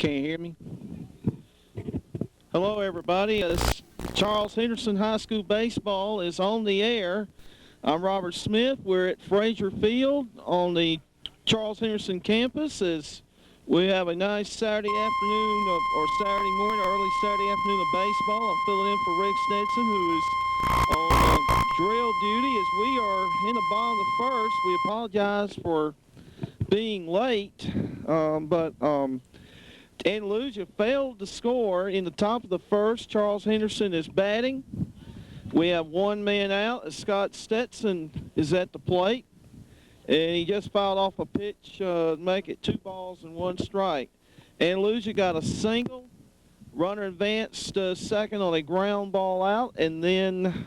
Can't hear me? Hello, everybody. Charles Henderson High School Baseball is on the air. I'm Robert Smith. We're at Frazier Field on the Charles Henderson campus as we have a nice Saturday afternoon or Saturday morning, early Saturday afternoon of baseball. I'm filling in for Rick Stetson, who is on drill duty as we are in the bottom of the first. We apologize for being late, but Andalusia failed to score in the top of the first. Charles Henderson is batting. We have one man out as Scott Stetson is at the plate. And he just fouled off a pitch to make it 2 balls and 1 strike. Andalusia got a single. Runner advanced second on a ground ball out. And then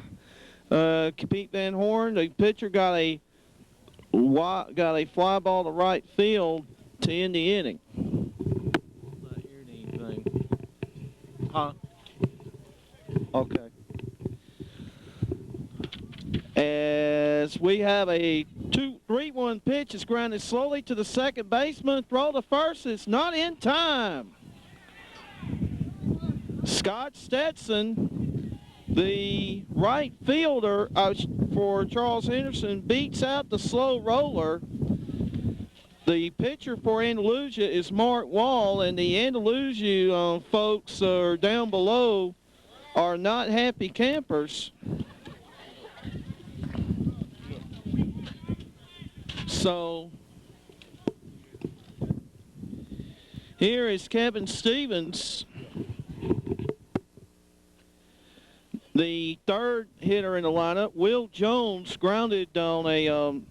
Pete Van Horn, the pitcher, got a fly ball to right field to end the inning. Not hearing anything. Huh? Okay. As we have a 2-3-1 pitch, is grounded slowly to the second baseman. Throw to first is not in time. Scott Stetson, the right fielder for Charles Henderson, beats out the slow roller. The pitcher for Andalusia is Mark Wall, and the Andalusia folks are down below are not happy campers. So here is Kevin Stevens, the third hitter in the lineup. Will Jones grounded on a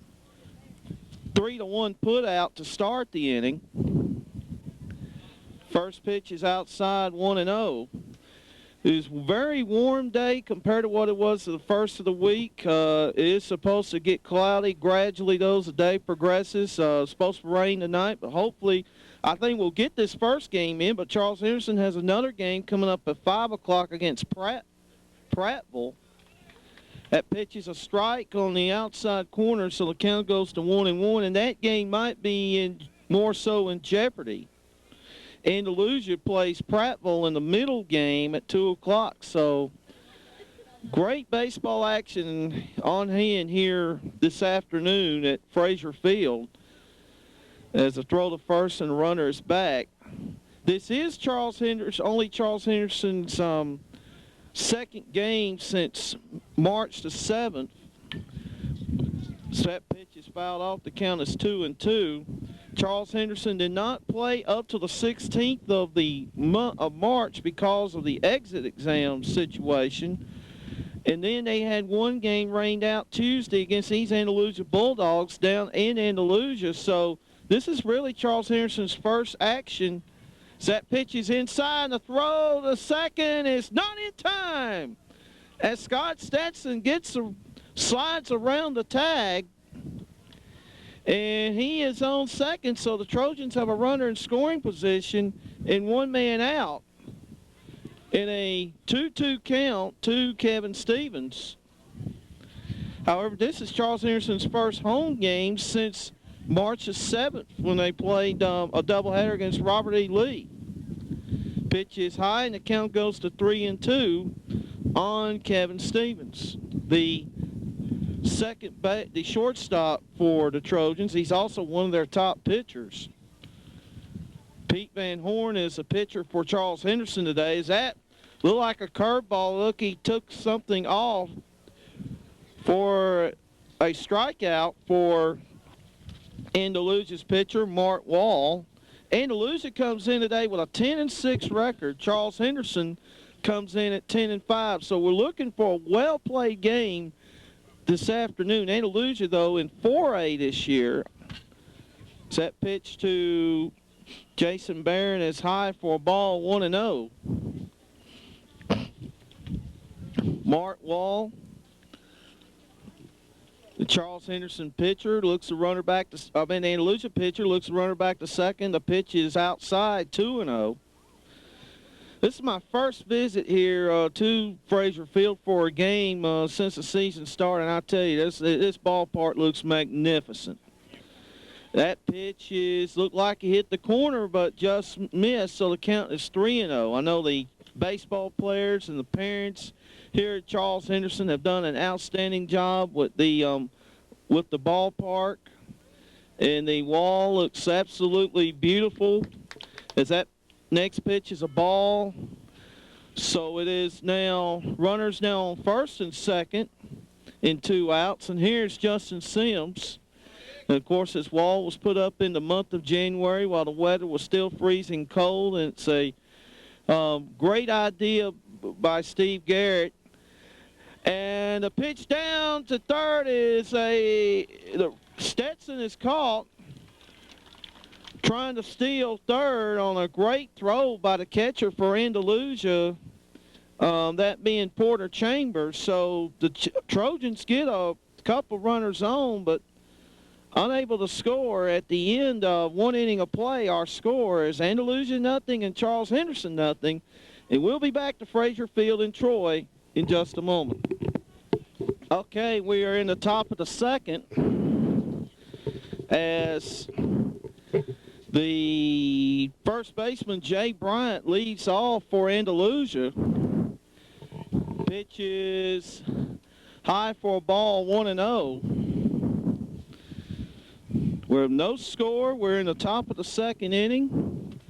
3-1 put out to start the inning. First pitch is outside 1-0. It is a very warm day compared to what it was the first of the week. It is supposed to get cloudy gradually as the day progresses. It's supposed to rain tonight, but hopefully I think we'll get this first game in. But Charles Henderson has another game coming up at 5 o'clock against Prattville. That pitch is a strike on the outside corner, so the count goes to 1-1, and that game might be more so in jeopardy. Andalusia plays Prattville in the middle game at 2 o'clock. So great baseball action on hand here this afternoon at Frazier Field as the throw to first and the runner is back. This is only Charles Henderson's second game since March the 7th. So that pitch is fouled off. The count is 2-2. Charles Henderson did not play up to the 16th of the month of March because of the exit exam situation. And then they had one game rained out Tuesday against these Andalusia Bulldogs down in Andalusia. So this is really Charles Henderson's first action. So that pitch is inside. The throw to second is not in time. As Scott Stetson slides around the tag. And he is on second, so the Trojans have a runner in scoring position and one man out in a 2-2 count to Kevin Stevens. However, this is Charles Henderson's first home game since March the 7th when they played a doubleheader against Robert E. Lee. Pitch is high, and the count goes to 3-2 on Kevin Stevens. The shortstop for the Trojans. He's also one of their top pitchers. Pete Van Horn is a pitcher for Charles Henderson today. Is that look like a curveball? Look, he took something off for a strikeout for Andalusia's pitcher, Mark Wall. Andalusia comes in today with a 10-6 record. Charles Henderson comes in at 10-5. So we're looking for a well-played game this afternoon. Andalusia, though, in 4A this year. It's that pitch to Jason Barron is high for a ball, 1-0. Mark Wall, the Charles Henderson pitcher, looks the runner back to, Andalusia pitcher looks the runner back to second. The pitch is outside, 2-0. This is my first visit here to Frazier Field for a game since the season started, and I tell you, this ballpark looks magnificent. That pitch looked like he hit the corner, but just missed, so the count is 3-0. I know the baseball players and the parents here at Charles Henderson have done an outstanding job with the ballpark, and the wall looks absolutely beautiful. As that next pitch is a ball, so it is now runners now on first and second in 2 outs, and here's Justin Sims. And of course, this wall was put up in the month of January while the weather was still freezing cold, and it's a great idea by Steve Garrett. And the pitch down to third is Stetson is caught trying to steal third on a great throw by the catcher for Andalusia, that being Porter Chambers. So the Trojans get a couple runners on, but unable to score. At the end of 1 inning of play, our score is Andalusia 0 and Charles Henderson 0. And we'll be back to Frazier Field in Troy in just a moment. Okay, we are in the top of the second as the first baseman, Jay Bryant, leads off for Andalusia. Pitch is high for a ball, 1-0. We're no score. We're in the top of the second inning.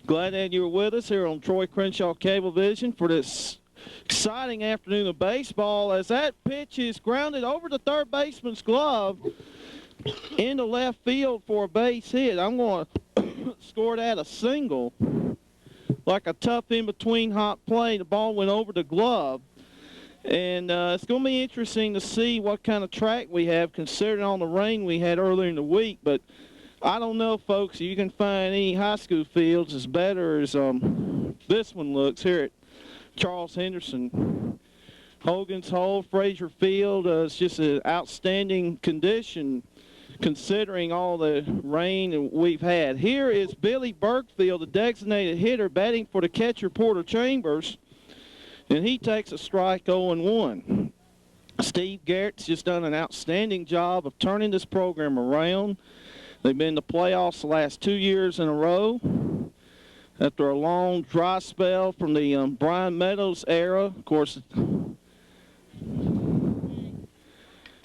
Glad that you're with us here on Troy Crenshaw Cablevision for this exciting afternoon of baseball, as that pitch is grounded over the third baseman's glove into left field for a base hit. I'm going to score that a single. Like a tough in-between hot play, the ball went over the glove. And it's going to be interesting to see what kind of track we have, considering all the rain we had earlier in the week. But I don't know, folks, if you can find any high school fields as better as this one looks here at Charles Henderson. Hogan's Hole, Frazier Field, it's just an outstanding condition considering all the rain we've had. Here is Billy Bergfield, the designated hitter, batting for the catcher Porter Chambers. And he takes a strike 0-1. Steve Garrett's just done an outstanding job of turning this program around. They've been in the playoffs the last 2 years in a row. After a long dry spell from the Brian Meadows era, of course,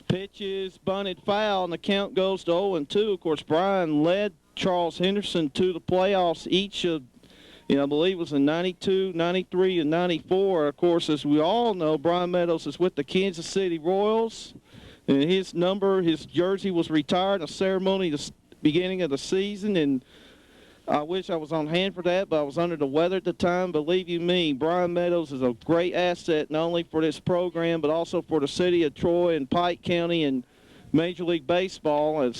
pitch is bunted foul, and the count goes to 0-2. Of course, Brian led Charles Henderson to the playoffs each of, I believe it was in 92, 93, and 94. Of course, as we all know, Brian Meadows is with the Kansas City Royals, and his jersey was retired in a ceremony at the beginning of the season, and I wish I was on hand for that, but I was under the weather at the time. Believe you me, Brian Meadows is a great asset, not only for this program, but also for the city of Troy and Pike County and Major League Baseball.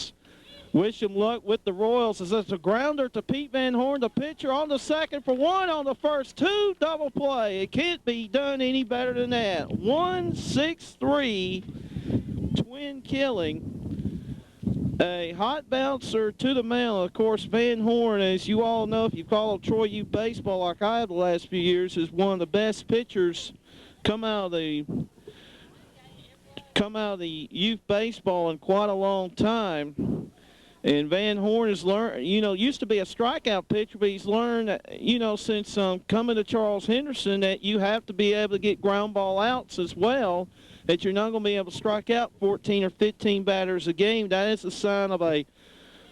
Wish him luck with the Royals as it's a grounder to Pete Van Horn, the pitcher, on the second for one, on the first two, double play. It can't be done any better than that. 1-6-3, twin killing. A hot bouncer to the mound. Of course, Van Horn, as you all know, if you follow Troy youth baseball like I have the last few years, is one of the best pitchers come out of the youth baseball in quite a long time. And Van Horn has learned, used to be a strikeout pitcher, but he's learned, since coming to Charles Henderson, that you have to be able to get ground ball outs as well, that you're not going to be able to strike out 14 or 15 batters a game. That is a sign of a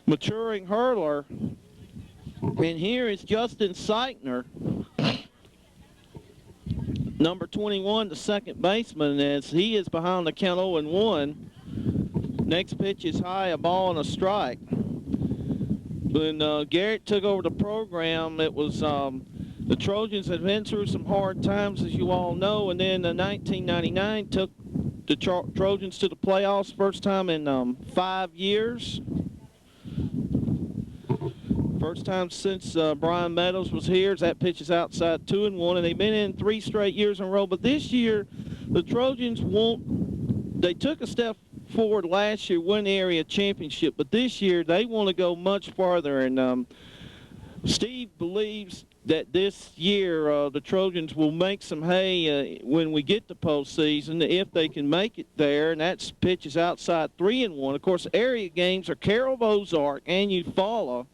maturing hurler. And here is Justin Seichner, number 21, the second baseman, as he is behind the count 0-1. Next pitch is high, a ball and a strike. When Garrett took over the program, it was the Trojans had been through some hard times, as you all know, and then 1999 took the Trojans to the playoffs, first time in 5 years. First time since Brian Meadows was here. That pitch is outside 2-1, and they've been in 3 straight years in a row. But this year, the Trojans they took a step forward last year, won the area championship, but this year they want to go much farther, and Steve believes that this year the Trojans will make some hay when we get to postseason, if they can make it there, and that's pitches outside 3-1. Of course, area games are Carroll, Ozark, and Eufaula.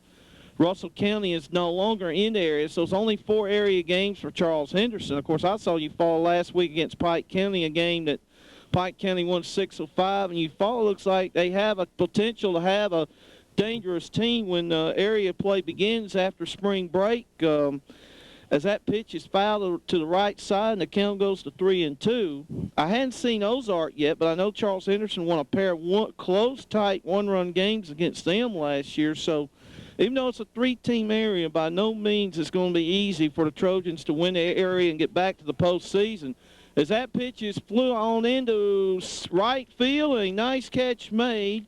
Russell County is no longer in the area, so it's only 4 area games for Charles Henderson. Of course, I saw Eufaula last week against Pike County, a game that Pike County won 6-5, and Eufaula looks like they have a potential to have a dangerous team when area play begins after spring break. As that pitch is fouled to the right side and the count goes to 3-2. I hadn't seen Ozark yet, but I know Charles Henderson won a pair of close, tight one-run games against them last year. So even though it's a 3-team area, by no means it's going to be easy for the Trojans to win the area and get back to the postseason. As that pitch is flew on into right field, a nice catch made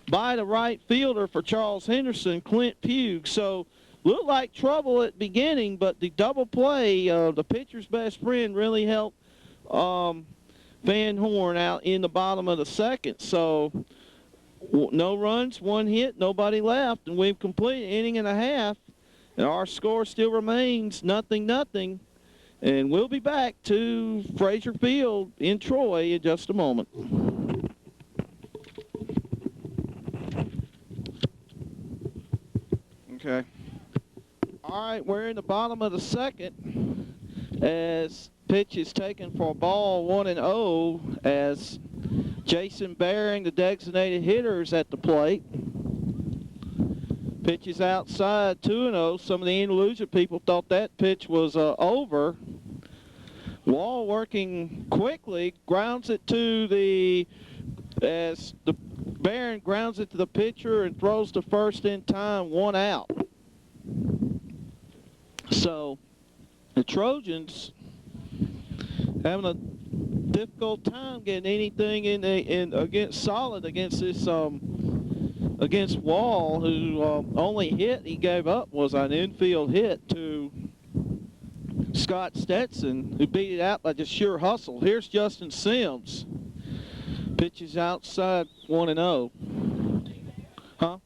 by the right fielder for Charles Henderson, Clint Pugh. So looked like trouble at the beginning, but the double play, the pitcher's best friend, really helped Van Horn out in the bottom of the second. So no runs, 1 hit, nobody left, and we've completed an inning and a half, and our score still remains 0-0. And we'll be back to Frazier Field in Troy in just a moment. Okay. All right, we're in the bottom of the second as pitch is taken for a ball 1-0 as Jason Baring, the designated hitter, is at the plate. Pitch is outside 2-0. Some of the Andalusia people thought that pitch was over. Wall working quickly, grounds it to as the Baring grounds it to the pitcher and throws to first in time, 1 out. So the Trojans having a difficult time getting anything against solid against this against Wall, who only hit he gave up was an infield hit to Scott Stetson, who beat it out by just sheer hustle. Here's Justin Sims. Pitches outside 1-0. Huh?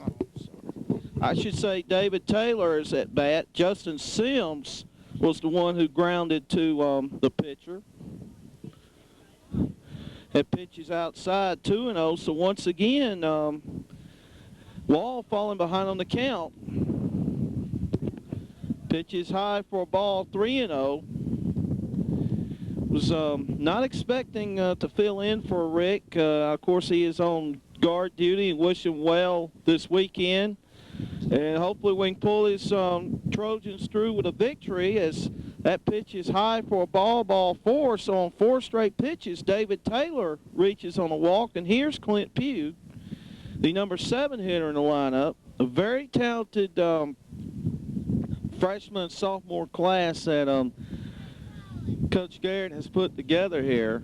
Oh, sorry. I should say David Taylor is at bat. Justin Sims was the one who grounded to the pitcher. That pitch is outside 2-0. So once again, Wall falling behind on the count. Pitch is high for a ball, 3-0. Was not expecting to fill in for Rick. Of course, he is on guard duty, and wish him well this weekend. And hopefully we can pull his Trojans through with a victory, as that pitch is high for a ball 4. So on 4 straight pitches, David Taylor reaches on a walk. And here's Clint Pugh, the number 7 hitter in the lineup. A very talented freshman and sophomore class that Coach Garrett has put together here.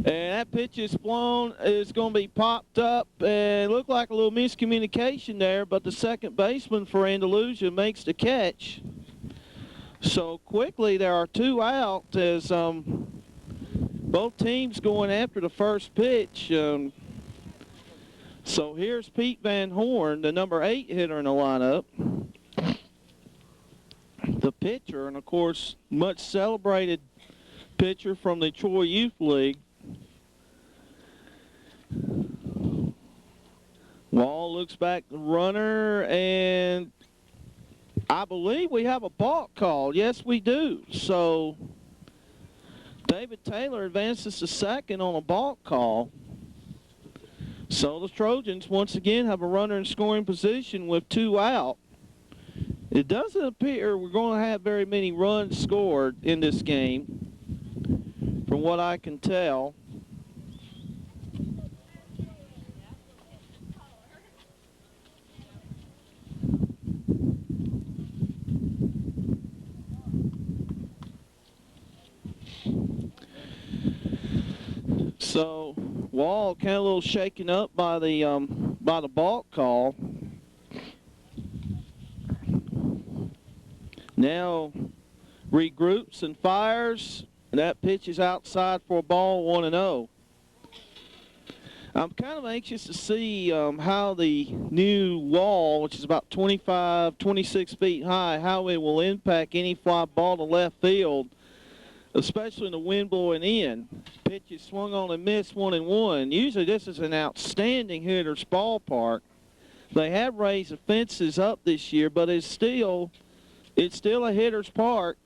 And that pitch is flown. It's going to be popped up, and looked like a little miscommunication there, but the second baseman for Andalusia makes the catch. So quickly there are 2 out as both teams going after the first pitch. So here's Pete Van Horn, the number 8 hitter in the lineup. The pitcher, and of course, much celebrated pitcher from the Troy Youth League. Wall looks back the runner, and I believe we have a balk call. Yes, we do. So David Taylor advances to second on a balk call. So the Trojans once again have a runner in scoring position with 2 out. It doesn't appear we're going to have very many runs scored in this game, from what I can tell. So Wall kind of a little shaken up by the balk call. Now regroups and fires, and that pitch is outside for a ball, 1-0. I'm kind of anxious to see how the new wall, which is about 25, 26 feet high, how it will impact any fly ball to left field, especially in the wind blowing in. Pitch is swung on and missed 1-1. Usually this is an outstanding hitter's ballpark. They have raised the fences up this year, but it's still a hitter's park.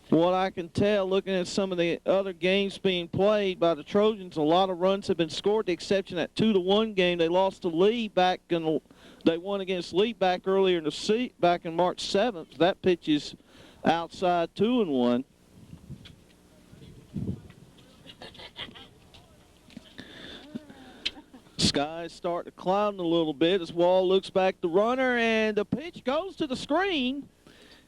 What I can tell, looking at some of the other games being played by the Trojans, a lot of runs have been scored, the exception that 2-1 game. They lost to Lee they won against Lee back earlier in the season, back in March 7th. That pitch is outside 2-1. Skies start to cloud a little bit as Wall looks back the runner, and the pitch goes to the screen.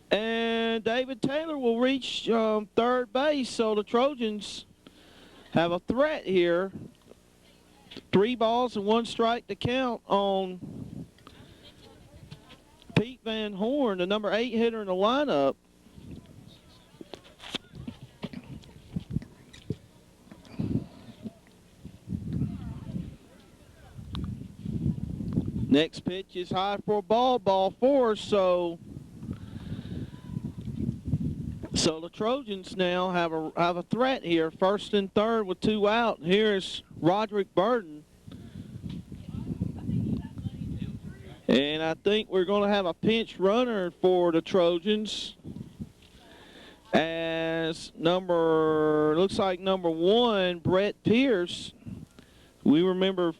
And David Taylor will reach third base, so the Trojans have a threat here. 3 balls and 1 strike to count on Pete Van Horn, the number 8 hitter in the lineup. Next pitch is high for a ball 4, so the Trojans now have a threat here, first and third with 2 out. Here's Roderick Burton. And I think we're going to have a pinch runner for the Trojans as looks like number 1, Brett Pierce. We remember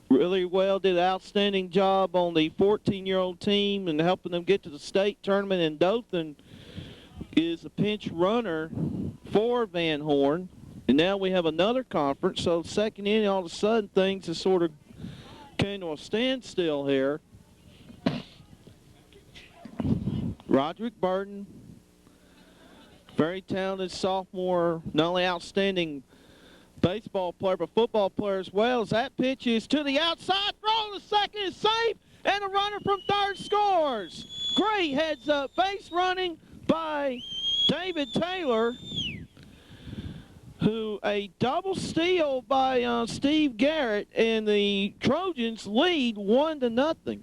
really well, did an outstanding job on the 14-year-old team and helping them get to the state tournament in Dothan. Is a pinch runner for Van Horn. And now we have another conference, so second inning, all of a sudden things have sort of came to a standstill here. Roderick Burton, very talented sophomore, not only outstanding baseball player, but football player as well. As that pitch is to the outside, throw to second is safe, and a runner from third scores. Great heads-up base running by David Taylor, who a double steal by Steve Garrett, and the Trojans lead 1-0.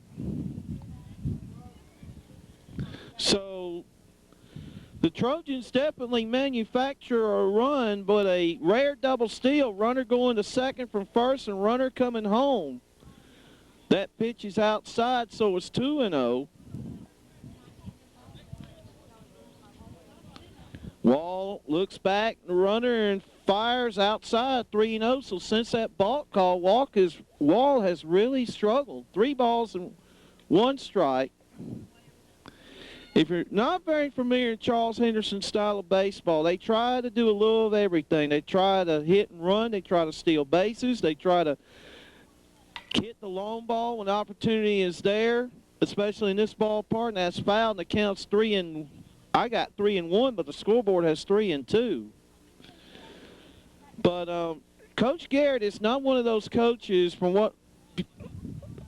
So the Trojans definitely manufacture a run, but a rare double steal, runner going to second from first and runner coming home. That pitch is outside, so it's 2-0. Wall looks back, the runner, and fires outside, 3-0. So since that balk call, Wall has really struggled. 3 balls and 1 strike. If you're not very familiar with Charles Henderson's style of baseball, they try to do a little of everything. They try to hit and run. They try to steal bases. They try to hit the long ball when the opportunity is there, especially in this ballpark, and that's fouled, and the count's 3-1. I got 3-1, but the scoreboard has 3-2. But Coach Garrett is not one of those coaches, from what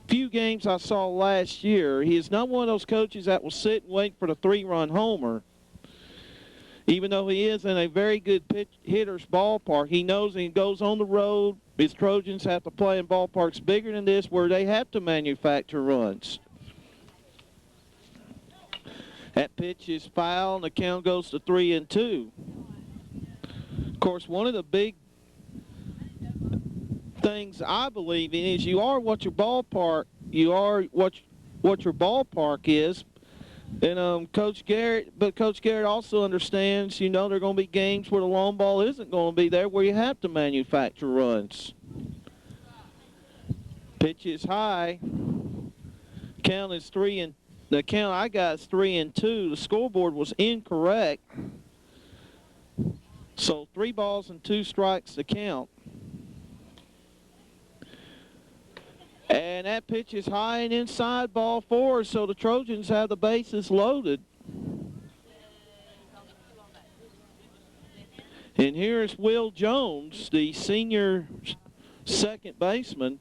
few games I saw last year, he is not one of those coaches that will sit and wait for the 3-run homer. Even though he is in a very good hitter's ballpark, he knows he goes on the road. His Trojans have to play in ballparks bigger than this where they have to manufacture runs. That pitch is foul, and the count goes to 3-2. Of course, one of the big things I believe in is you are what your ballpark is. And Coach Garrett also understands, there are going to be games where the long ball isn't going to be there, where you have to manufacture runs. Pitch is high. Count is 3-2. The count I got is 3-2. The scoreboard was incorrect. So 3 balls and 2 strikes to count. And that pitch is high and inside, ball 4, so the Trojans have the bases loaded. And here's Will Jones, the senior second baseman.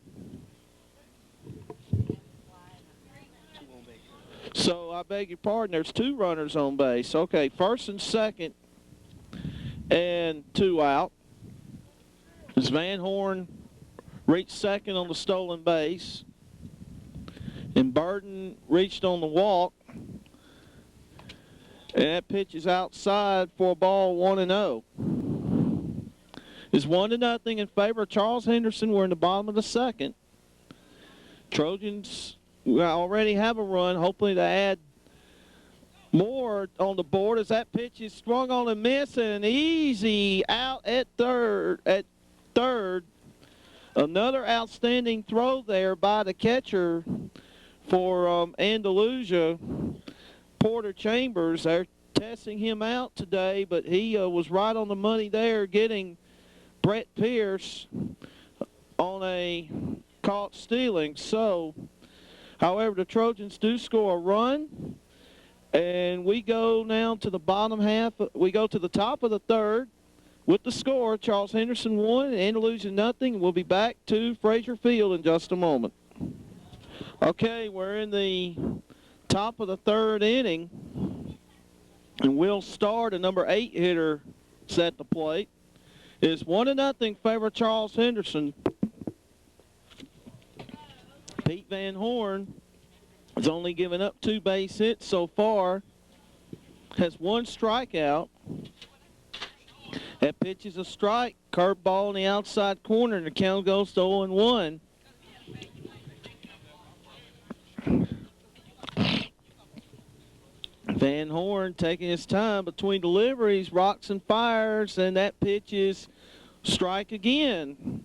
So I beg your pardon, there's 2 runners on base. Okay, first and second and 2 out. As Van Horn reached second on the stolen base. And Burton reached on the walk. And that pitch is outside for a ball 1-0. It's 1-0 in favor of Charles Henderson. We're in the bottom of the second. Trojans already have a run, hopefully to add more on the board as that pitch is swung on and miss, and an easy out at third. Another outstanding throw there by the catcher for Andalusia, Porter Chambers. They're testing him out today, but he was right on the money there, getting Brett Pierce on a caught stealing. So, however, the Trojans do score a run, and we go now to the bottom half. We go to the top of the third with the score. Charles Henderson 1 and Andalusia nothing. We'll be back to Frazier Field in just a moment. Okay, we're in the top of the third inning, and we'll start a number 8 hitter at the plate. It's 1-0 favor Charles Henderson. Pete Van Horn has only given up 2 base hits so far, has 1 strikeout. That pitch is a strike, curveball in the outside corner, and the count goes to 0-1. Van Horn taking his time between deliveries, rocks and fires, and that pitch is strike again.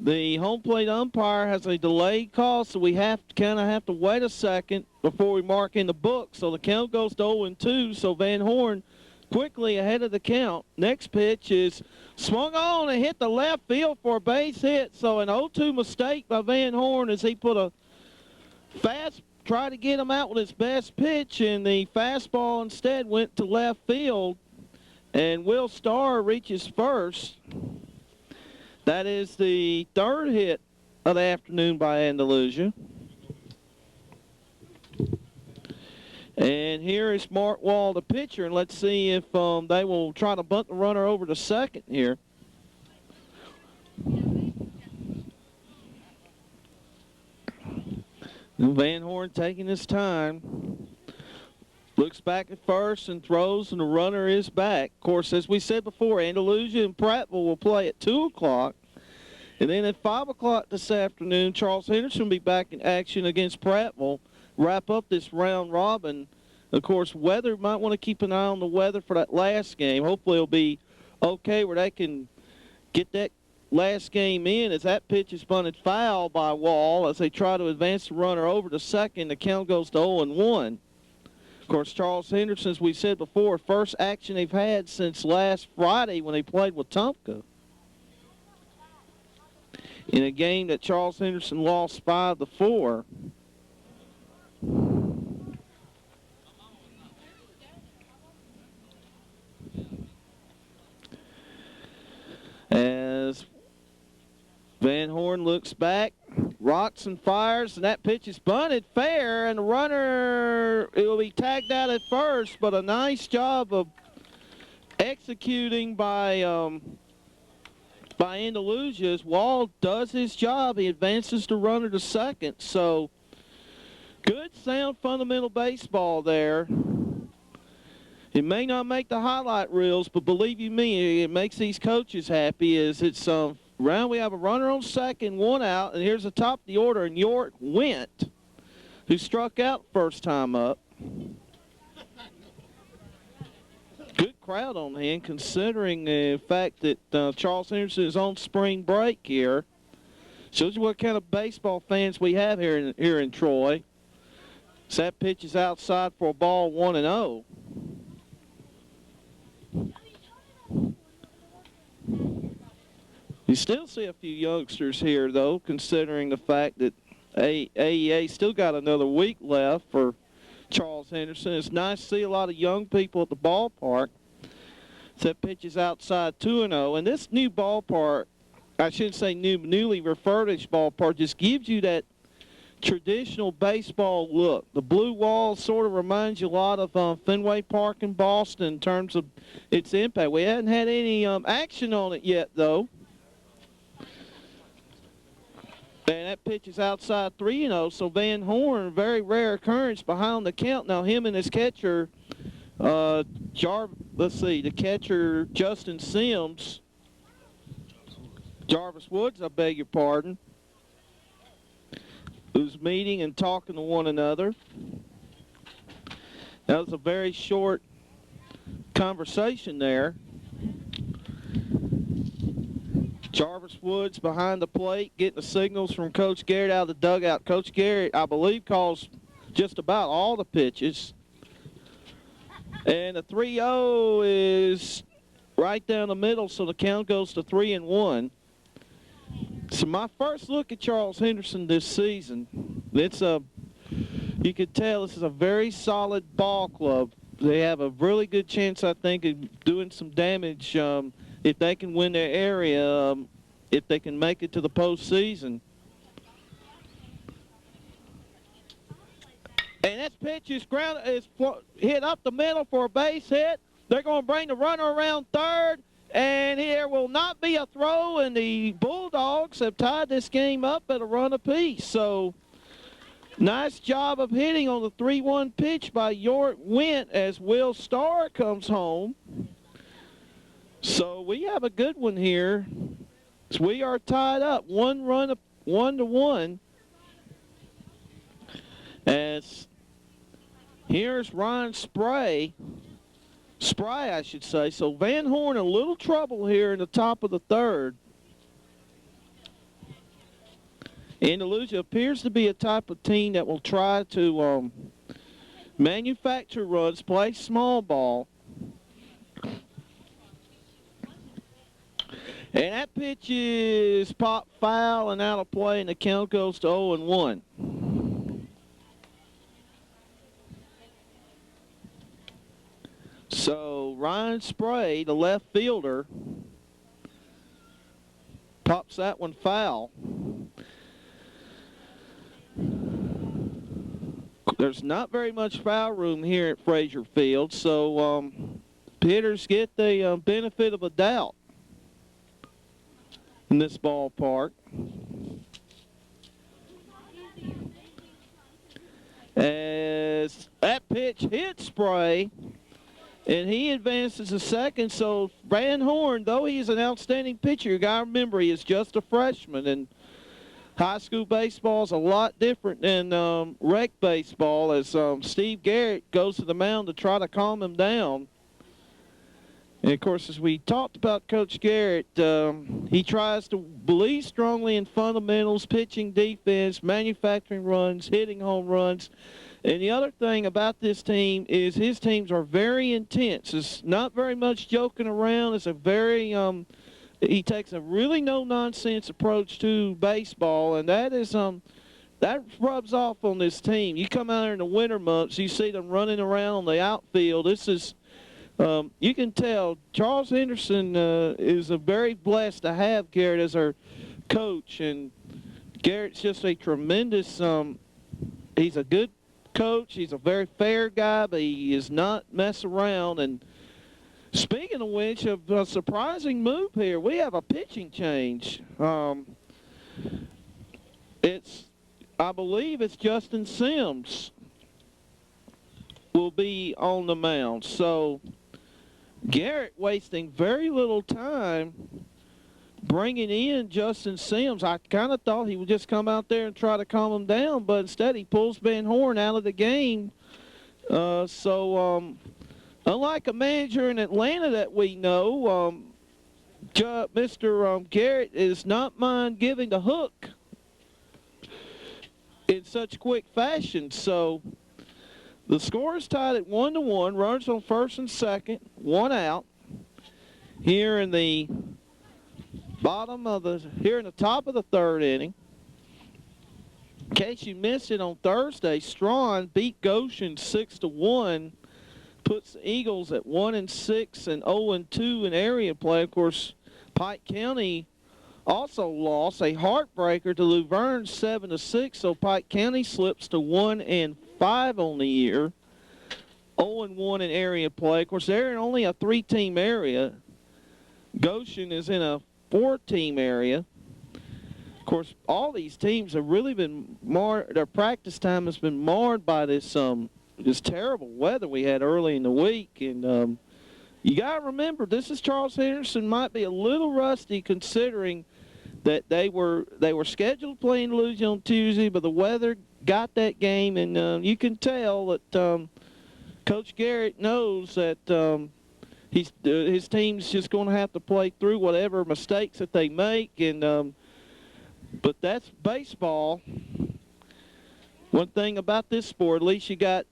The home plate umpire has a delayed call, so we kind of have to wait a second before we mark in the book. So the count goes to 0-2, so Van Horn quickly ahead of the count. Next pitch is swung on and hit the left field for a base hit. So an 0-2 mistake by Van Horn as he put a try to get him out with his best pitch, and the fastball instead went to left field, and Will Starr reaches first. That is the 3rd hit of the afternoon by Andalusia. And here is Mark Wall, the pitcher, and let's see if they will try to bunt the runner over to second here. Van Horn taking his time, looks back at first and throws, and the runner is back. Of course, as we said before, Andalusia and Prattville will play at 2 o'clock. And then at 5 o'clock this afternoon, Charles Henderson will be back in action against Prattville, wrap up this round robin. Of course, weather, might want to keep an eye on the weather for that last game. Hopefully it'll be okay where they can get that last game in, as that pitch is bunted foul by Wall as they try to advance the runner over to second. The count goes to 0-1. Of course, Charles Henderson, as we said before, first action they've had since last Friday when they played with Wetumpka, in a game that Charles Henderson lost 5-4. As Van Horn looks back, rocks and fires, and that pitch is bunted fair, and the runner, it will be tagged out at first, but a nice job of executing by Andalusia. As Wall does his job, he advances the runner to second. So good, sound, fundamental baseball there. It may not make the highlight reels, but believe you me, it makes these coaches happy. As it's round, we have a runner on second, 1 out, and here's the top of the order, and York Went, who struck out first time up. Good crowd on hand, considering the fact that Charles Henderson is on spring break here. Shows you what kind of baseball fans we have here in Troy. So that pitch is outside for a ball 1-0. You still see a few youngsters here, though, considering the fact that AEA still got another week left for Charles Henderson. It's nice to see a lot of young people at the ballpark. So that pitch is outside 2-0. And this new ballpark, I shouldn't say newly refurbished ballpark, just gives you that traditional baseball look. The blue wall sort of reminds you a lot of Fenway Park in Boston in terms of its impact. We haven't had any action on it yet, though. And that pitch is outside 3-0, so Van Horn, very rare occurrence behind the count. Now him and his catcher, the catcher Justin Sims, Jarvis Woods, I beg your pardon, who's meeting and talking to one another. That was a very short conversation there. Jarvis Woods behind the plate, getting the signals from Coach Garrett out of the dugout. Coach Garrett, I believe, calls just about all the pitches. And the 3-0 is right down the middle, so the count goes to 3-1. So my first look at Charles Henderson this season, you could tell this is a very solid ball club. They have a really good chance, I think, of doing some damage if they can win their area, if they can make it to the postseason. And this pitch is hit up the middle for a base hit. They're going to bring the runner around third, and here will not be a throw, and the Bulldogs have tied this game up at a run apiece. So nice job of hitting on the 3-1 pitch by York Went as Will Starr comes home. So we have a good one here. So we are tied up 1-1. As here's Ryan Spry, I should say. So Van Horn a little trouble here in the top of the third. Andalusia appears to be a type of team that will try to manufacture runs, play small ball. And that pitch is popped foul and out of play, and the count goes to 0-1. So Ryan Spray, the left fielder, pops that one foul. There's not very much foul room here at Frazier Field, so hitters get the benefit of a doubt in this ballpark. As that pitch hits Spray, and he advances to second. So Van Horn, though he is an outstanding pitcher, you got to remember he is just a freshman, and high school baseball is a lot different than rec baseball, as Steve Garrett goes to the mound to try to calm him down. And, of course, as we talked about Coach Garrett, he tries to believe strongly in fundamentals, pitching, defense, manufacturing runs, hitting home runs. And the other thing about this team is his teams are very intense. It's not very much joking around. It's a very he takes a really no-nonsense approach to baseball, and that is that rubs off on this team. You come out here in the winter months, you see them running around on the outfield. This is you can tell Charles Henderson is very blessed to have Garrett as our coach, and Garrett's just a tremendous he's a good coach. He's a very fair guy, but he is not mess around. And speaking of which, a surprising move here, we have a pitching change. I believe it's Justin Sims will be on the mound. So Garrett wasting very little time bringing in Justin Sims. I kind of thought he would just come out there and try to calm him down, but instead he pulls Van Horn out of the game. Unlike a manager in Atlanta that we know, Mr. Garrett is not mind giving the hook in such quick fashion. So the score is tied at 1-1. Runners on first and second, one out. Here in the top of the third inning. In case you missed it on Thursday, Strawn beat Goshen 6-1. Puts the Eagles at 1-6 and 0-2 in area play. Of course, Pike County also lost a heartbreaker to Luverne 7-6, so Pike County slips to 1-5 on the year, 0-1 in area play. Of course, they're in only a 3-team area. Goshen is in a 4-team area. Of course, all these teams have really been marred. Their practice time has been marred by this terrible weather we had early in the week. And you got to remember, this is Charles Henderson. Might be a little rusty considering that they were scheduled to play in Andalusia on Tuesday, but the weather got that game, and you can tell that Coach Garrett knows that his team's just going to have to play through whatever mistakes that they make, and but that's baseball. One thing about this sport, at least you got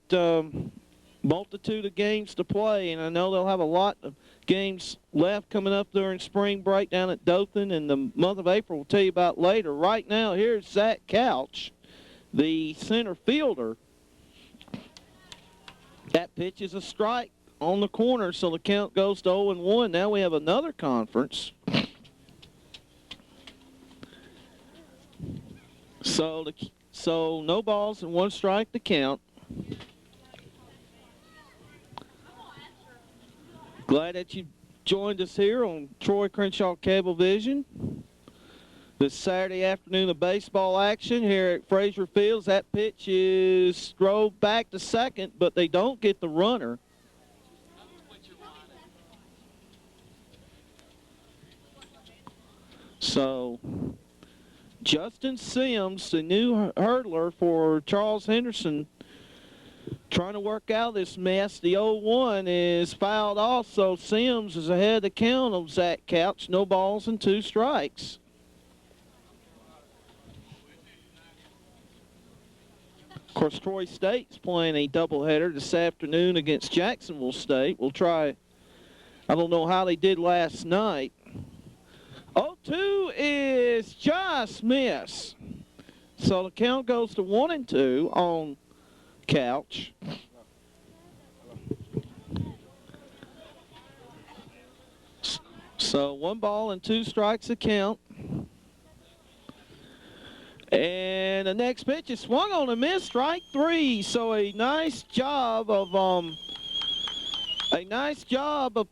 multitude of games to play, and I know they'll have a lot of games left coming up during spring break down at Dothan, and the month of April we'll tell you about later. Right now, here's Zach Couch, the center fielder. That pitch is a strike on the corner, so the count goes to 0-1. Now we have another conference. So no balls and one strike to count. Glad that you joined us here on Troy Crenshaw Cablevision. This Saturday afternoon of baseball action here at Frazier Fields. That pitch is drove back to second, but they don't get the runner. So Justin Sims, the new hurdler for Charles Henderson, trying to work out this mess. The 0-1 is fouled off, so Sims is ahead of the count on Zach Couch. No balls and 2 strikes. Of course, Troy State's playing a doubleheader this afternoon against Jacksonville State. We'll try. I don't know how they did last night. 0-2 is just miss. So the count goes to 1-2 on Couch. So 1 ball and 2 strikes to count. And the next pitch is swung on a miss, strike 3. So a nice job of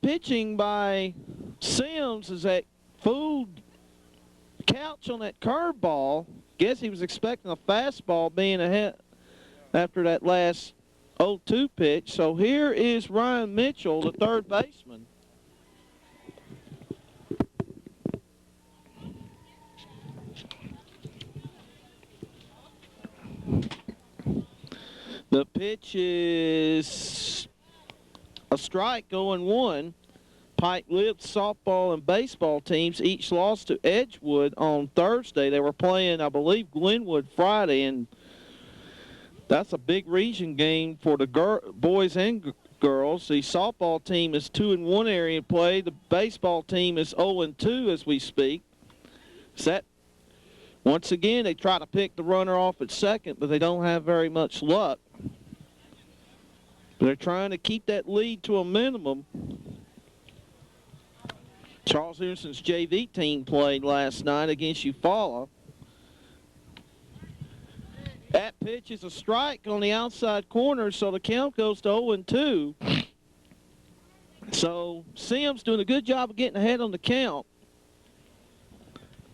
pitching by Sims as that fooled Couch on that curveball. Guess he was expecting a fastball being ahead after that last 0-2 pitch. So here is Ryan Mitchell, the third baseman. The pitch is a strike, 0-1. Pike Lived softball and baseball teams each lost to Edgewood on Thursday. They were playing, I believe, Glenwood Friday, and that's a big region game for the boys and girls. The softball team is 2-1 area play. The baseball team is 0-2 as we speak. Once again, they try to pick the runner off at second, but they don't have very much luck. They're trying to keep that lead to a minimum. Charles Henderson's JV team played last night against Eufaula. That pitch is a strike on the outside corner, so the count goes to 0-2. So Sims doing a good job of getting ahead on the count.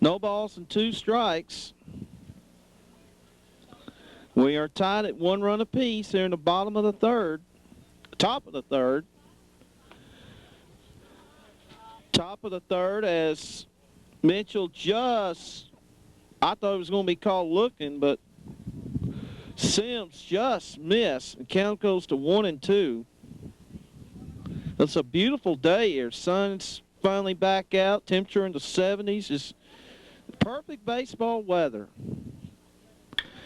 No balls and 2 strikes. We are tied at 1 run apiece here in the bottom of the third. Top of the third. Top of the third as Mitchell I thought it was going to be called looking, but Sims just missed. The count goes to 1-2. It's a beautiful day here. Sun's finally back out. Temperature in the 70s. Is perfect baseball weather.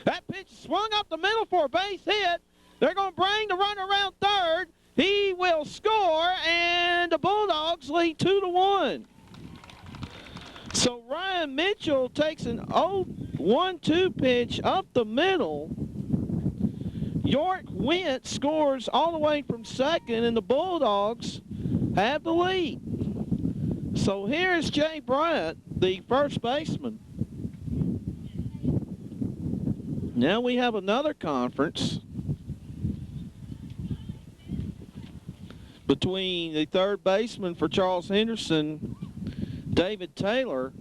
That pitch swung up the middle for a base hit. They're going to bring the runner around third. He will score, and the Bulldogs lead 2-1. So Ryan Mitchell takes an 0-1-2 pitch up the middle. York Wentz scores all the way from second, and the Bulldogs have the lead. So here's Jay Bryant, the first baseman. Now we have another conference between the third baseman for Charles Henderson, David Taylor,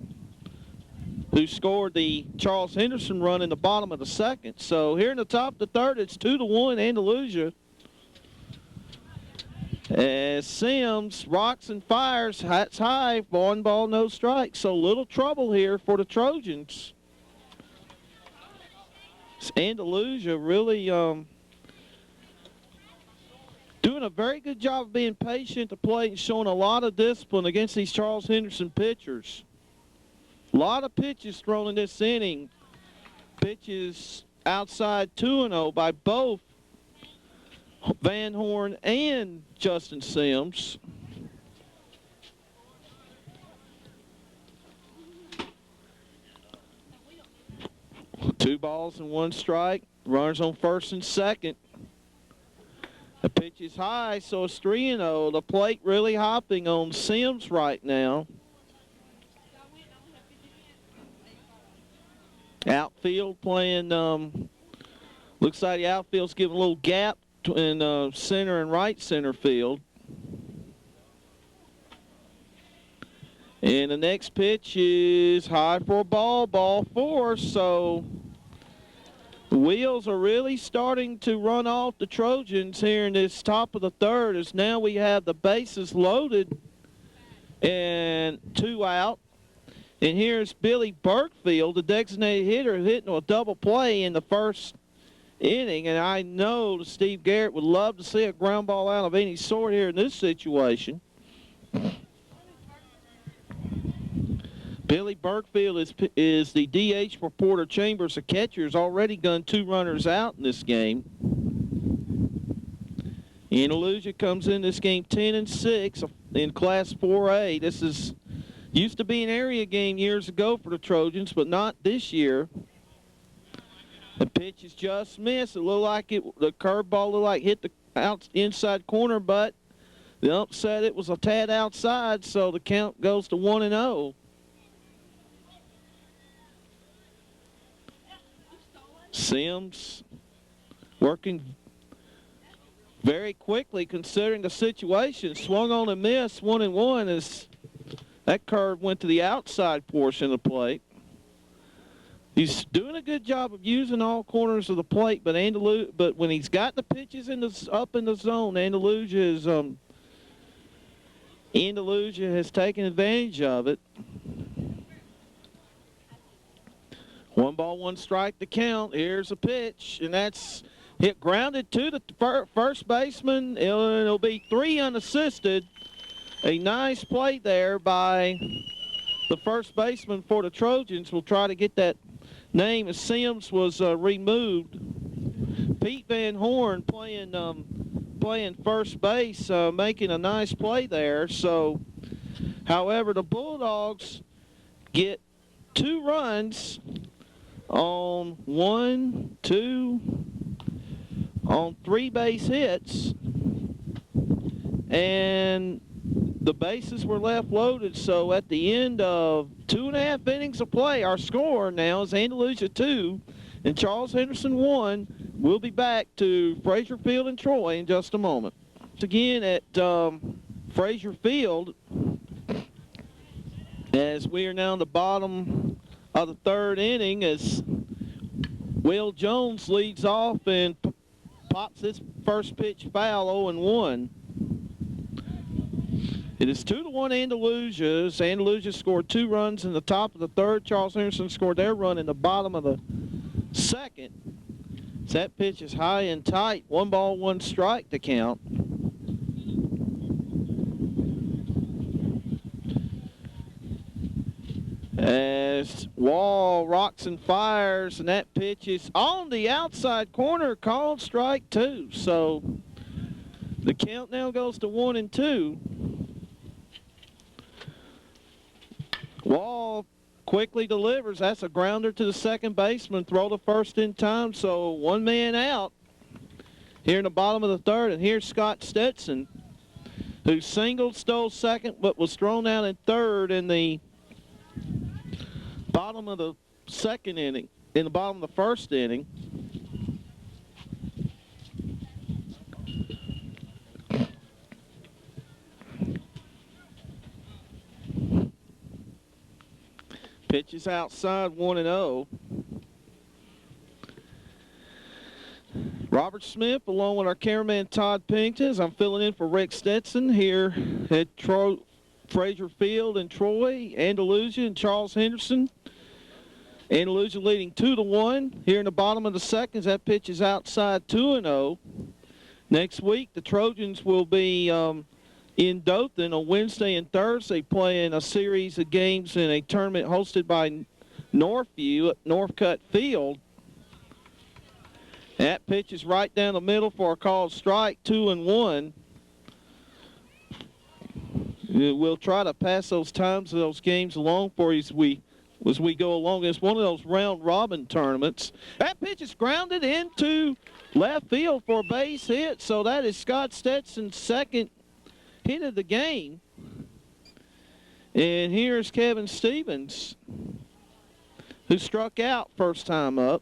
who scored the Charles Henderson run in the bottom of the second. So here in the top of the third, it's 2-1 Andalusia. As Sims rocks and fires, hats high, 1 ball, no strike. So little trouble here for the Trojans. Andalusia really doing a very good job of being patient at the plate and showing a lot of discipline against these Charles Henderson pitchers. A lot of pitches thrown in this inning. Pitches outside 2-0 by both Van Horn and Justin Sims. Two balls and 1 strike. Runners on first and second. The pitch is high, so it's 3-0. The plate really hopping on Sims right now. Outfield playing, looks like the outfield's giving a little gap in center and right center field. And the next pitch is high for a ball 4. So the wheels are really starting to run off the Trojans here in this top of the third, as now we have the bases loaded and 2 out. And here's Billy Burkfield, the designated hitter, hitting a double play in the first inning. And I know Steve Garrett would love to see a ground ball out of any sort here in this situation. Billy Burkfield is the DH for Porter Chambers. The catcher has already done 2 runners out in this game. Andalusia comes in this game 10-6 in Class 4A. This is used to be an area game years ago for the Trojans, but not this year. The pitch is just missed. It looked like the curveball looked like hit the inside corner, but the ump said it was a tad outside, so the count goes to 1-0. Sims working very quickly considering the situation. Swung on and missed, 1-1 as that curve went to the outside portion of the plate. He's doing a good job of using all corners of the plate, but when he's got the pitches up in the zone, Andalusia has taken advantage of it. 1 ball, 1 strike to count. Here's a pitch, and that's hit grounded to the first baseman. It'll be 3 unassisted. A nice play there by the first baseman for the Trojans. We'll try to get that name as Sims was removed. Pete Van Horn playing first base, making a nice play there. So, however, the Bulldogs get 2 runs on 3 base hits, and the bases were left loaded. So at the end of 2.5 innings of play, our score now is Andalusia 2 and Charles Henderson 1. We'll be back to Frazier Field and Troy in just a moment. Again at Frazier Field, as we are now in the bottom of the 3rd inning, as Will Jones leads off and pops his first pitch foul, 0-1. It is 2-1 Andalusia. Andalusia scored 2 runs in the top of the 3rd. Charles Henderson scored their run in the bottom of the 2nd. That pitch is high and tight. 1 ball, 1 strike to count. As Wall rocks and fires, and that pitch is on the outside corner, called strike 2. So the count now goes to 1-2. Wall quickly delivers. That's a grounder to the second baseman. Throw the first in time, so 1 man out here in the bottom of the 3rd. And here's Scott Stetson, who singled, stole second, but was thrown out in 3rd in the bottom of the 2nd inning, in the bottom of the 1st inning. Pitch is outside 1-0. Robert Smith, along with our cameraman Todd Pennington, as I'm filling in for Rick Stetson here at Frazier Field in Troy, Andalusia, and Charles Henderson. Andalusia leading 2-1 here in the bottom of the second. That pitch is outside 2-0. Next week, the Trojans will be in Dothan on Wednesday and Thursday playing a series of games in a tournament hosted by Northview at Northcutt Field. That pitch is right down the middle for a called strike, 2-1. We'll try to pass those times of those games along for you as we go along. It's one of those round-robin tournaments. That pitch is grounded into left field for a base hit, so that is Scott Stetson's second hit of the game. And here's Kevin Stevens, who struck out first time up.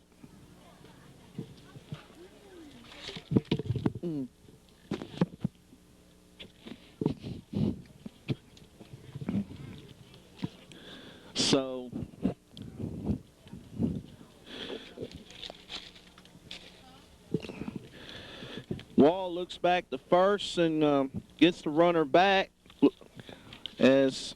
So Wall looks back to first and gets the runner back as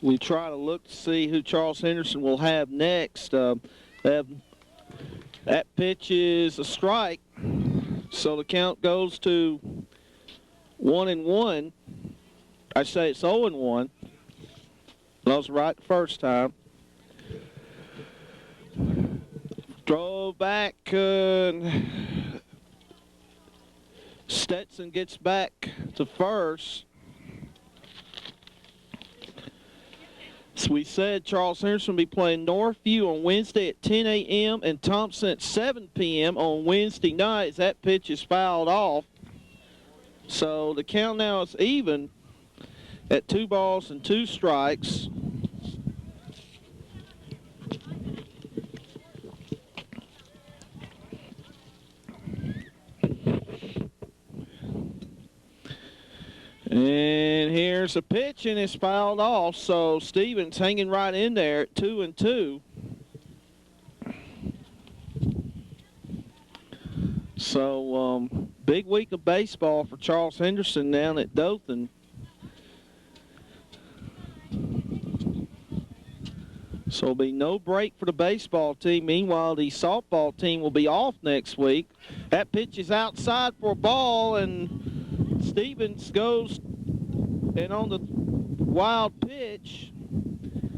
we try to look to see who Charles Henderson will have next. That pitch is a strike, so the count goes to 1-1. I say it's 0-1. I was right the first time. Drove back. Stetson gets back to first. As we said, Charles Henderson will be playing Northview on Wednesday at 10 a.m. and Thompson at 7 p.m. on Wednesday night as that pitch is fouled off. So the count now is even at 2 balls and 2 strikes. And here's a pitch, and it's fouled off. So Stevens hanging right in there at 2-2. So big week of baseball for Charles Henderson down at Dothan. So there'll be no break for the baseball team. Meanwhile, the softball team will be off next week. That pitch is outside for a ball, and Stevens goes, and on the wild pitch,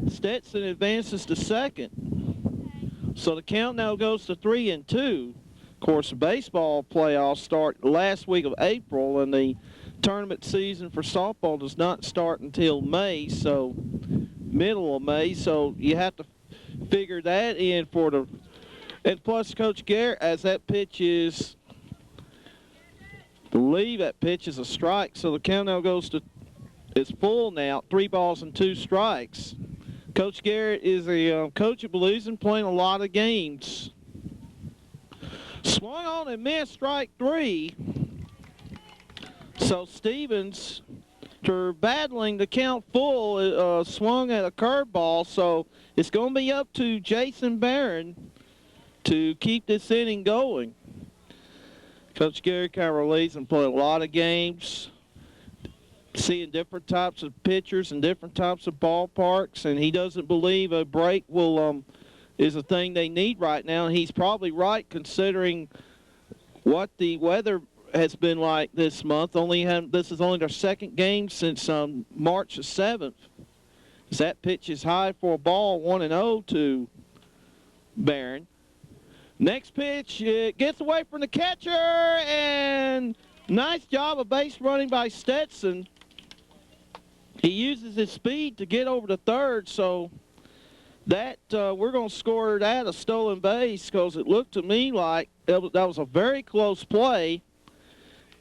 Stetson advances to second. So the count now goes to 3-2. Of course, the baseball playoffs start last week of April, and the tournament season for softball does not start until May, so middle of May. So you have to figure that in for the, and plus Coach Garrett, as that pitch is, I believe that pitch is a strike, so the count now goes to, it's full now, 3 balls and 2 strikes. Coach Garrett is a coach at Belizean, playing a lot of games. Swung on and missed, strike 3. So Stevens, after battling the count full, swung at a curveball. So it's going to be up to Jason Barron to keep this inning going. Coach Gary kind of relays and played a lot of games, seeing different types of pitchers and different types of ballparks, and he doesn't believe a break will is a thing they need right now, and he's probably right considering what the weather has been like this month. This is only their second game since March the 7th. That pitch is high for a ball, 1-0 to Barron. Next pitch, it gets away from the catcher, and nice job of base running by Stetson. He uses his speed to get over to third, so that we're going to score that a stolen base, because it looked to me like that was a very close play,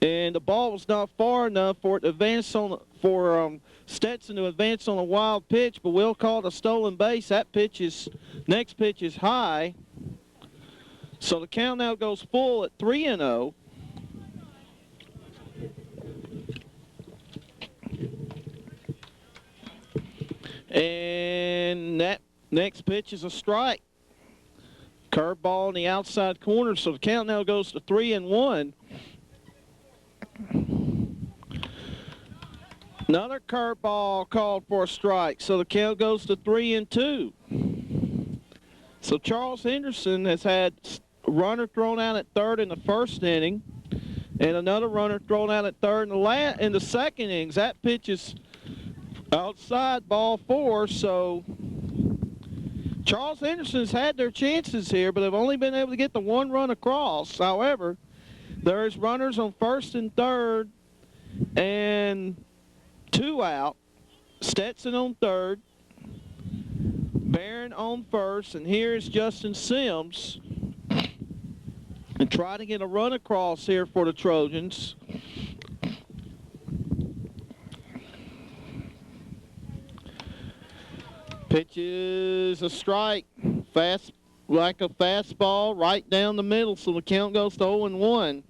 and the ball was not far enough for it to advance on Stetson to advance on a wild pitch, but we'll call it a stolen base. That next pitch is high, so the count now goes full at 3-0. And that next pitch is a strike. Curveball in the outside corner, so the count now goes to 3-1. Another curveball called for a strike, so the count goes to 3-2. So Charles Henderson has had a runner thrown out at third in the first inning, and another runner thrown out at third in the second innings. That pitch is outside, ball 4, so Charles Henderson's had their chances here, but they've only been able to get the one run across. However, there's runners on first and third and 2 out. Stetson on third, Barron on first, and here's Justin Sims. And try to get a run across here for the Trojans. Pitch is a strike, fast like a fastball right down the middle, so the count goes to 0-1.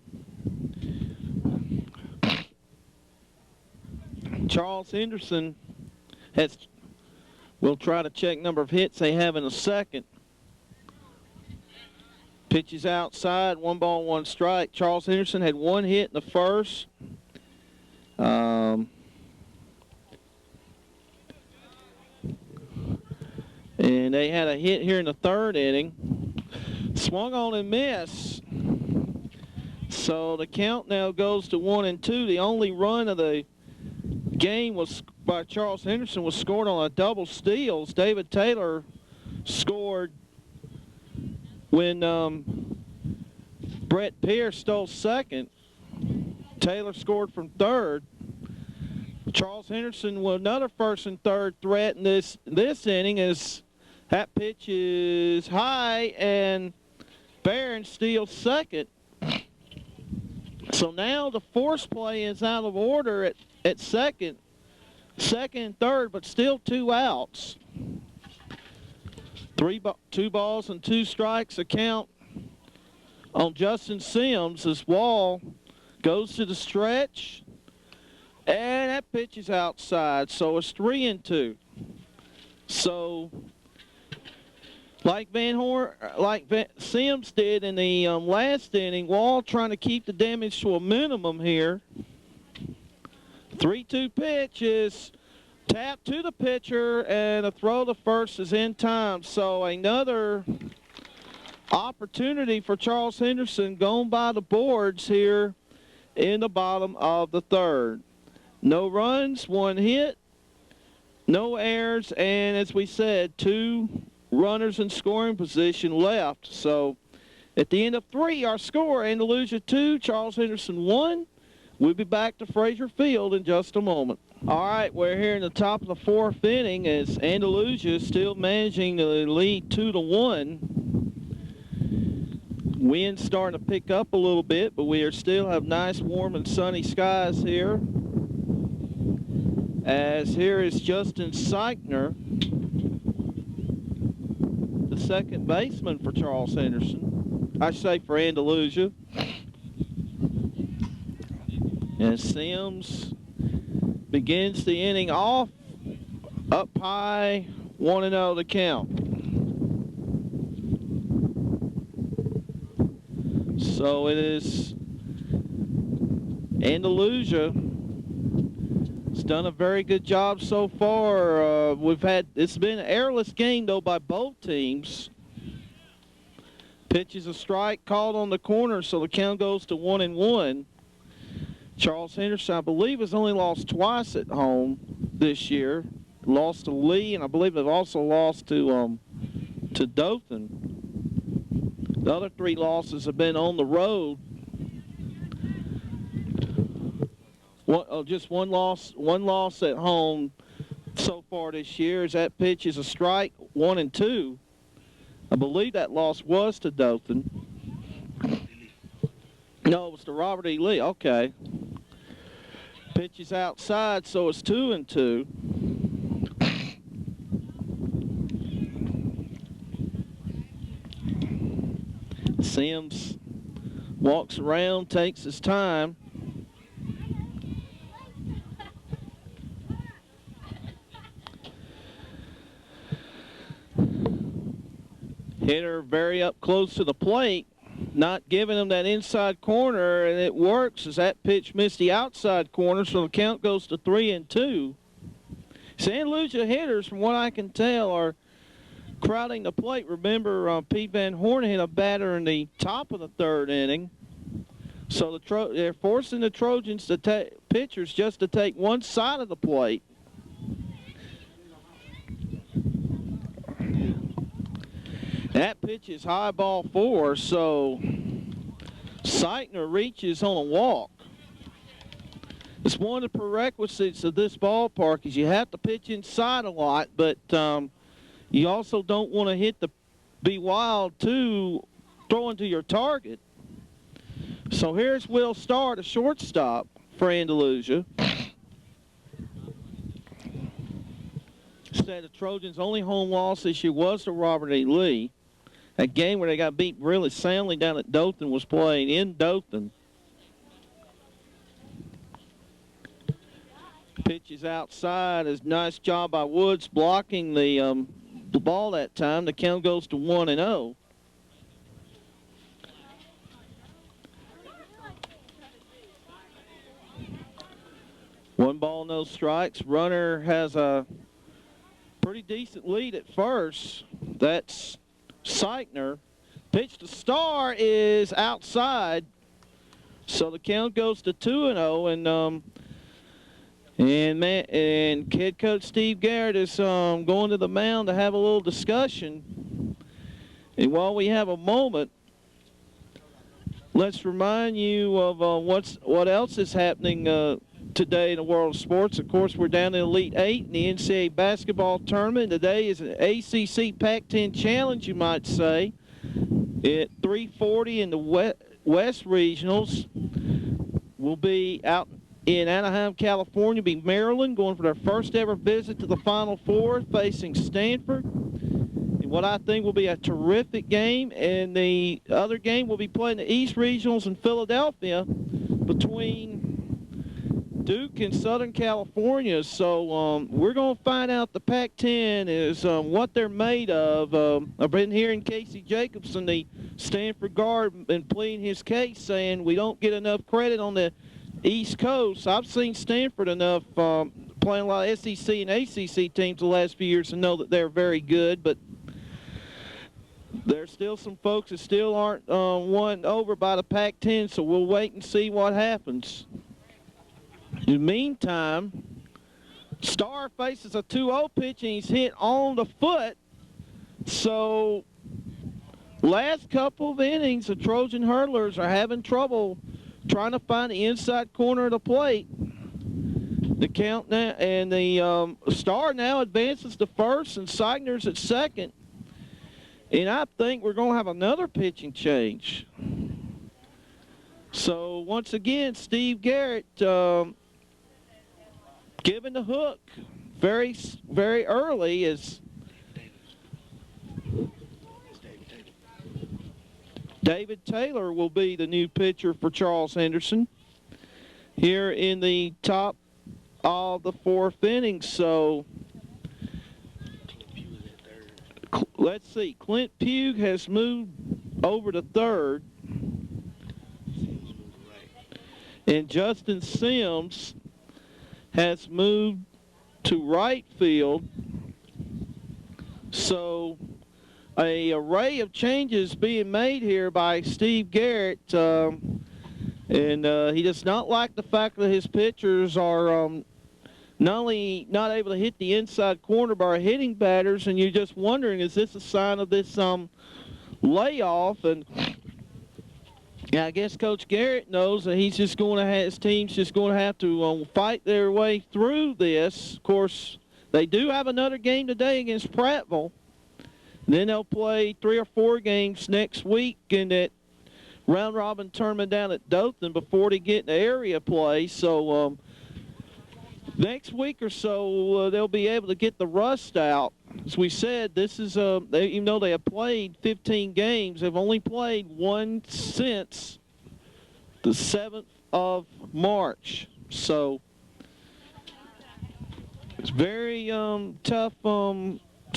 Charles Henderson will try to check number of hits they have in a second. Pitch is outside, 1 ball, 1 strike. Charles Henderson had 1 hit in the first. And they had a hit here in the third inning. Swung on and missed. So the count now goes to 1-2. The only run of the game was by Charles Henderson was scored on a double steals. David Taylor scored when Brett Pierce stole second. Taylor scored from third. Charles Henderson with another first and third threat in this inning as that pitch is high and Barron steals second. So now the force play is out of order at second and third, but still 2 outs. 2 balls and 2 strikes, a count on Justin Sims as Wall goes to the stretch, and that pitch is outside, so it's 3-2. So like Sims did in the last inning, Wall trying to keep the damage to a minimum here. 3-2 pitch is tap to the pitcher, and a throw to first is in time. So another opportunity for Charles Henderson going by the boards here in the bottom of the third. No runs, 1 hit, no errors, and as we said, 2 runners in scoring position left. So at the end of 3, our score, Andalusia 2, Charles Henderson 1. We'll be back to Frazier Field in just a moment. All right, we're here in the top of the 4th inning as Andalusia is still managing to lead 2-1. Wind's starting to pick up a little bit, but we still have nice, warm, and sunny skies here. As here is Justin Seichner, the second baseman for Charles Henderson. I say for Andalusia. And Sims begins the inning off up high, 1-0 the count. So it is Andalusia. It's done a very good job so far. It's been an errorless game though by both teams. Pitch is a strike called on the corner, so the count goes to 1-1. Charles Henderson, I believe, has only lost twice at home this year. Lost to Lee, and I believe they've also lost to Dothan. The other 3 losses have been on the road. Just one loss at home so far this year. As that pitch is a strike, 1-2. I believe that loss was to Dothan. No, it was to Robert E. Lee. Okay. Pitch is outside, so it's 2-2. Sims walks around, takes his time. Hitter very up close to the plate, not giving him that inside corner, and it works as that pitch missed the outside corner, so the count goes to 3-2. Andalusia hitters, from what I can tell, are crowding the plate. Remember, Pete Van Horn hit a batter in the top of the third inning. So they're forcing the Trojans to pitchers just to take one side of the plate. That pitch is high ball 4, so Seitner reaches on a walk. It's one of the prerequisites of this ballpark is you have to pitch inside a lot, but you also don't want to be wild to throwing to your target. So here's Will Starr, the shortstop for Andalusia. Said the Trojans' only home loss this year was to Robert E. Lee. That game where they got beat really soundly down at Dothan was played in Dothan. Pitch is outside. A nice job by Woods blocking the ball that time. The count goes to 1-0. One ball, no strikes. Runner has a pretty decent lead at first. That's Seitner. Pitch to Starr is outside. So the count goes to 2-0. And head coach Steve Garrett is going to the mound to have a little discussion. And while we have a moment, let's remind you of what else is happening today in the world of sports. Of course, we're down in Elite 8 in the NCAA basketball tournament. Today is an ACC Pac-10 Challenge, you might say. At 3:40 in the West Regionals. We'll be out in Anaheim, California, be Maryland, going for their first ever visit to the Final Four, facing Stanford. And what I think will be a terrific game. And the other game will be playing the East Regionals in Philadelphia between Duke and Southern California. So we're going to find out the Pac-10 is what they're made of. I've been hearing Casey Jacobson, the Stanford guard, been pleading his case, saying we don't get enough credit on the East Coast. I've seen Stanford enough playing a lot of SEC and ACC teams the last few years to know that they're very good, but there's still some folks that still aren't won over by the Pac-10, so we'll wait and see what happens. In the meantime, Starr faces a 2-0 pitch, and he's hit on the foot. So last couple of innings, the Trojan hurdlers are having trouble trying to find the inside corner of the plate. The count now, and the Starr now advances to first, and Seigner's at second. And I think we're going to have another pitching change. So once again, Steve Garrett giving the hook very, very early as David Taylor will be the new pitcher for Charles Henderson here in the top of the fourth inning. So let's see, Clint Pugh has moved over to third, and Justin Sims has moved to right field. So an array of changes being made here by Steve Garrett, and he does not like the fact that his pitchers are not only not able to hit the inside corner by our hitting batters, and you're just wondering, is this a sign of this layoff? And yeah, I guess Coach Garrett knows that he's just going to have, his team's just going to have to fight their way through this. Of course, they do have another game today against Prattville. Then they'll play 3 or 4 games next week in that round-robin tournament down at Dothan before they get into area play. So next week or so, they'll be able to get the rust out. As we said, this is even though they have played 15 games, they've only played one since the 7th of March. So it's very tough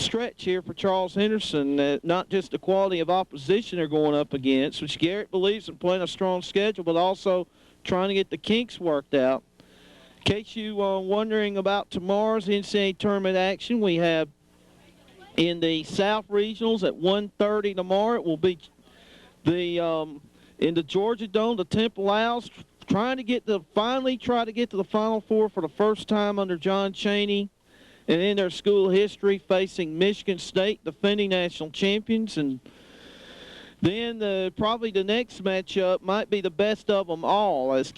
stretch here for Charles Henderson. Not just the quality of opposition they're going up against, which Garrett believes in playing a strong schedule, but also trying to get the kinks worked out. In case you are wondering about tomorrow's NCAA tournament action, we have in the South Regionals at 1:30 tomorrow. It will be in the Georgia Dome, the Temple Owls finally try to get to the Final Four for the first time under John Chaney and in their school history, facing Michigan State, defending national champions. And then probably the next matchup might be the best of them all, as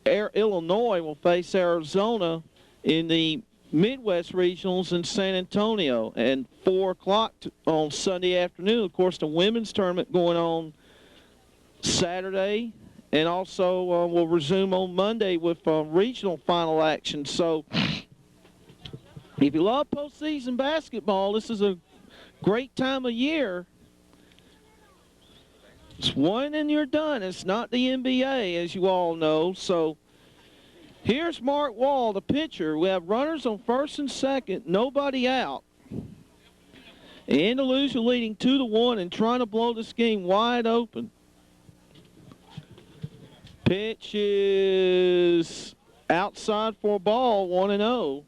Illinois will face Arizona in the Midwest Regionals in San Antonio. And 4 o'clock on Sunday afternoon, of course, the women's tournament going on Saturday, and also will resume on Monday with regional final action. So if you love postseason basketball, this is a great time of year. It's one and you're done. It's not the NBA, as you all know. So here's Mark Wall, the pitcher. We have runners on first and second, nobody out. Andalusia leading 2-1 and trying to blow this game wide open. Pitch is outside for a ball, 1-0.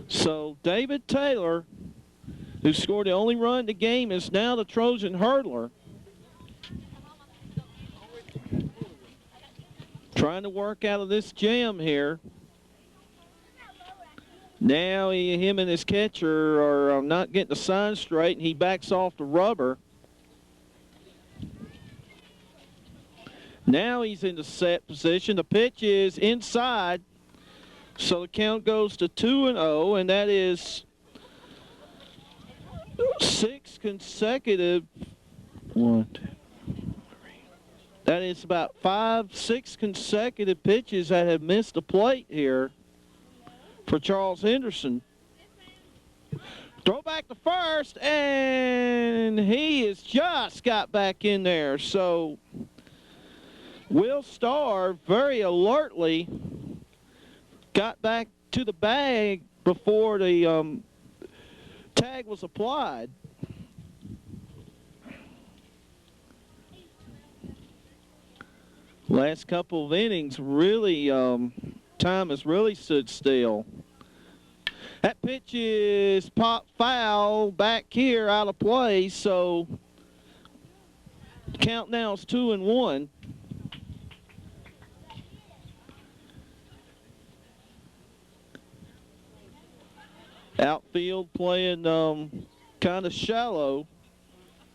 So David Taylor, who scored the only run in the game, is now the Trojan hurdler. Trying to work out of this jam here. Now him and his catcher are not getting the sign straight, and he backs off the rubber. Now he's in the set position. The pitch is inside. So the count goes to 2-0, and that is 6 consecutive. 1, 2, 3. That is about 6 consecutive pitches that have missed the plate here for Charles Henderson. Throw back to first, and he has just got back in there. So Will Starr very alertly got back to the bag before the tag was applied. Last couple of innings, really, time has really stood still. That pitch is pop foul back here, out of play, so count now is 2-1. Outfield playing kind of shallow.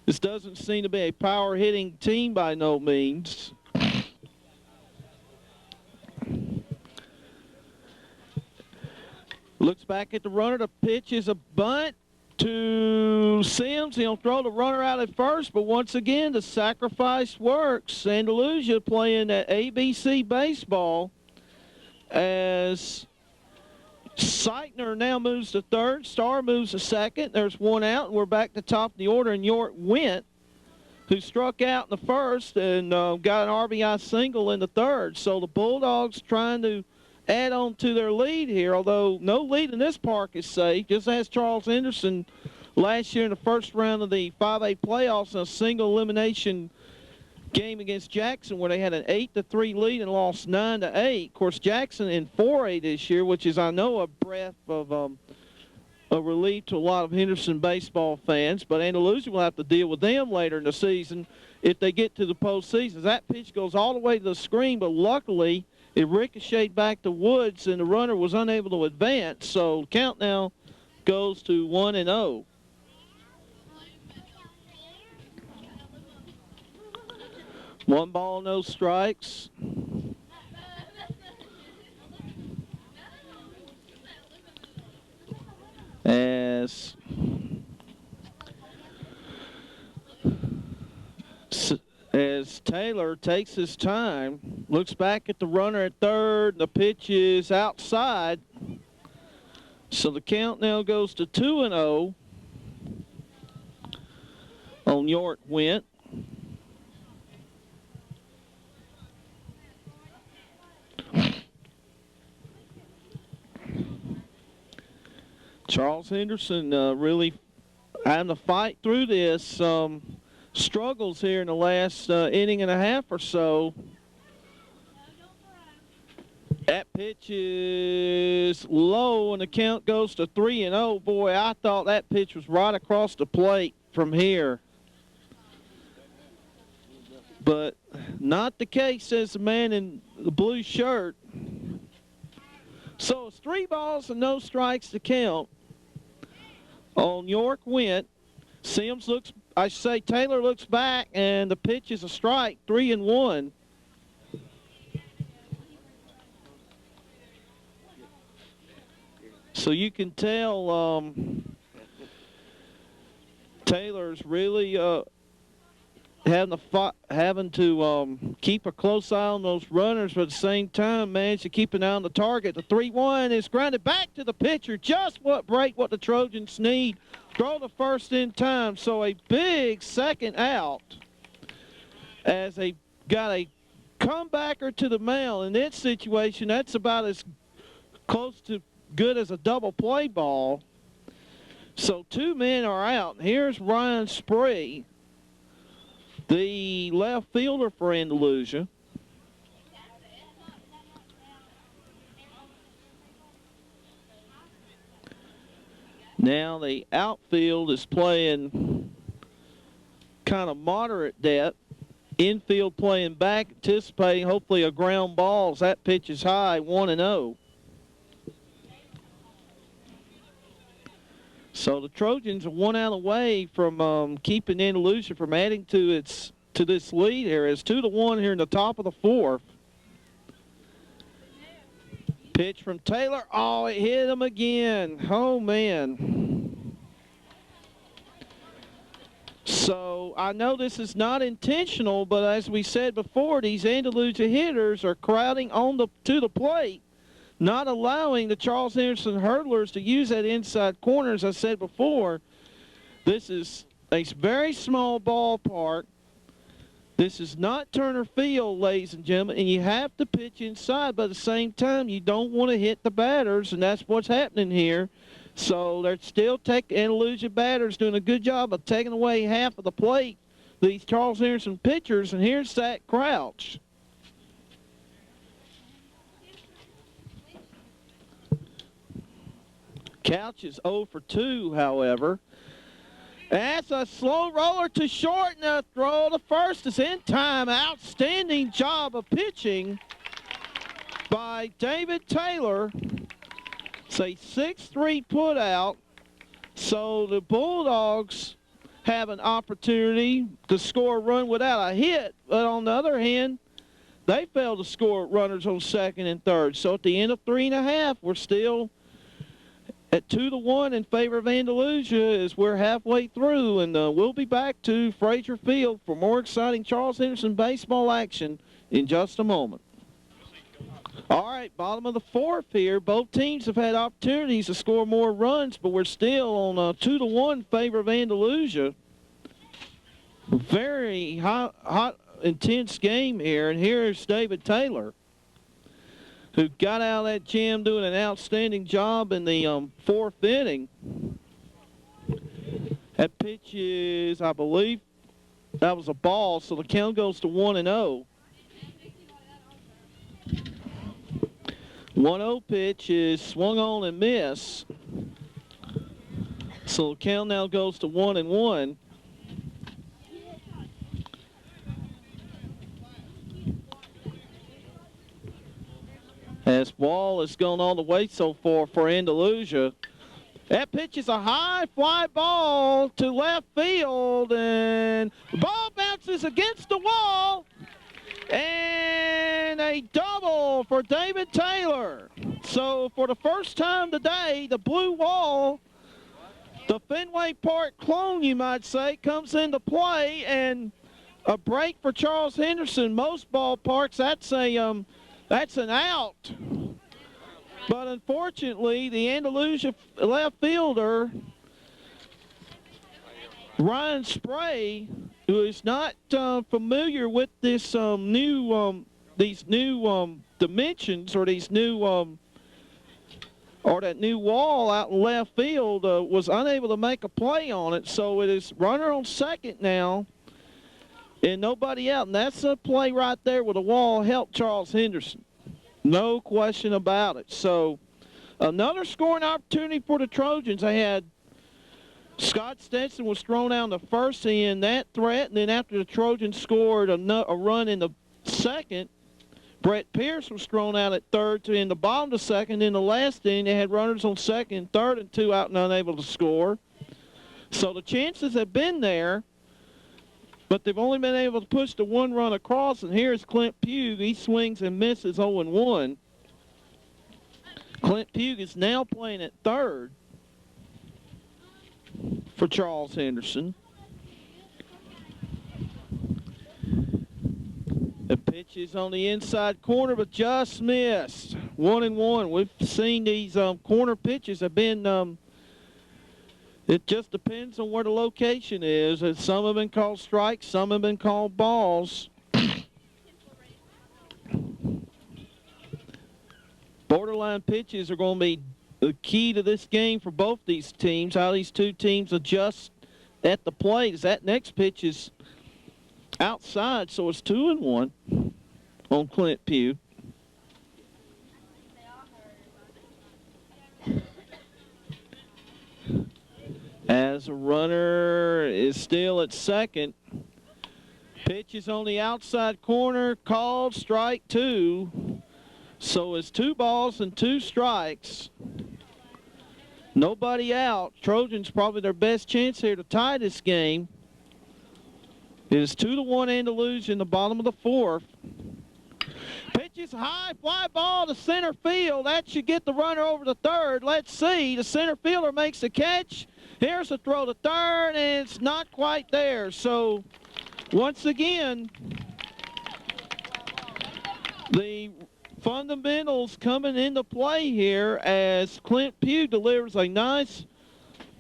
This doesn't seem to be a power hitting team by no means. Looks back at the runner. The pitch is a bunt to Sims. He'll throw the runner out at first, but once again, the sacrifice works. Andalusia playing at ABC baseball as Seitner now moves to third. Starr moves to second. There's one out, and we're back to top of the order. And York Went, who struck out in the first and got an RBI single in the third. So the Bulldogs trying to add on to their lead here, although no lead in this park is safe. Just as Charles Henderson last year in the first round of the 5A playoffs in a single elimination game against Jackson, where they had an 8-3 lead and lost 9-8. Of course, Jackson in 4A this year, which is, I know, a breath of a relief to a lot of Henderson baseball fans. But Andalusia will have to deal with them later in the season if they get to the postseason. That pitch goes all the way to the screen, but luckily it ricocheted back to Woods, and the runner was unable to advance. So count now goes to 1-0. One ball, no strikes. As Taylor takes his time, looks back at the runner at third, the pitch is outside. So the count now goes to 2-0 on York Went. Charles Henderson really having to fight through this. Struggles here in the last inning and a half or so. That pitch is low, and the count goes to 3-0. Boy, I thought that pitch was right across the plate from here. But not the case, says the man in the blue shirt. So it's 3 balls and no strikes to count on York Went. Sims looks, I should say Taylor looks back, and the pitch is a strike, 3-1. So you can tell Taylor's really having to keep a close eye on those runners, but at the same time manage to keep an eye on the target. The 3-1 is grounded back to the pitcher, just what the Trojans need. Throw the first in time, so a big second out as they got a comebacker to the mound. In this situation, that's about as close to good as a double play ball. So 2 men are out. Here's Ryan Spree, the left fielder for Andalusia. Now the outfield is playing kind of moderate depth. Infield playing back, anticipating hopefully a ground ball as that pitch is high, 1-0. So the Trojans are 1 out away from keeping Andalusia from adding to this lead here. It's 2-1 here in the top of the 4th. Pitch from Taylor. Oh, it hit him again. Oh, man. So I know this is not intentional, but as we said before, these Andalusia hitters are crowding to the plate, not allowing the Charles Henderson hurdlers to use that inside corner. As I said before, this is a very small ballpark. This is not Turner Field, ladies and gentlemen, and you have to pitch inside, but at the same time, you don't want to hit the batters, and that's what's happening here. So they're still Andalusia batters doing a good job of taking away half of the plate, these Charles Henderson pitchers, and here's Zach Crouch. Couch is 0 for 2, however. That's a slow roller to short, and a throw to first is in time. Outstanding job of pitching by David Taylor. It's a 6-3 put out. So the Bulldogs have an opportunity to score a run without a hit. But on the other hand, they failed to score runners on second and third. So at the end of 3.5, we're still at 2-1 in favor of Andalusia as we're halfway through, and we'll be back to Frazier Field for more exciting Charles Henderson baseball action in just a moment. All right, bottom of the 4th here. Both teams have had opportunities to score more runs, but we're still on 2-1 in favor of Andalusia. Very hot, intense game here, and here's David Taylor, who got out of that jam doing an outstanding job in the 4th inning. That pitch is, I believe, that was a ball, so the count goes to 1-0. 1-0 pitch is swung on and missed. So the count now goes to 1-1. As Wall has gone all the way so far for Andalusia. That pitch is a high fly ball to left field, and the ball bounces against the wall, and a double for David Taylor. So for the first time today, the blue wall, the Fenway Park clone, you might say, comes into play, and a break for Charles Henderson. Most ballparks, that's an out. But unfortunately, the Andalusia left fielder, Ryan Spree, who is not familiar with this these new dimensions or these new or that new wall out in left field was unable to make a play on it. So it is runner on second now and nobody out. And that's a play right there where the wall helped Charles Henderson. No question about it. So another scoring opportunity for the Trojans. They had Scott Stetson was thrown out in the first inning, that threat, and then after the Trojans scored a run in the second, Brett Pierce was thrown out at third to in the bottom of the second. In the last inning, they had runners on second and third and two out and unable to score. So the chances have been there, but they've only been able to push the one run across. And here's Clint Pugh. He swings and misses 0-1. Clint Pugh is now playing at third for Charles Henderson. The pitch is on the inside corner, but just missed. 1-1. We've seen these corner pitches have been, it just depends on where the location is. And some have been called strikes, some have been called balls. Borderline pitches are going to be the key to this game for both these teams, how these two teams adjust at the plate. That next pitch is outside, so it's 2-1 on Clint Pugh. As a runner is still at second. Pitch is on the outside corner, called strike two. So it's 2 balls and 2 strikes. Nobody out. Trojans probably their best chance here to tie this game. It is 2-1 Andalusia in the bottom of the fourth. Pitch is high, fly ball to center field. That should get the runner over to third. Let's see. The center fielder makes the catch. Here's the throw to third, and it's not quite there. So once again, the fundamentals coming into play here as Clint Pugh delivers a nice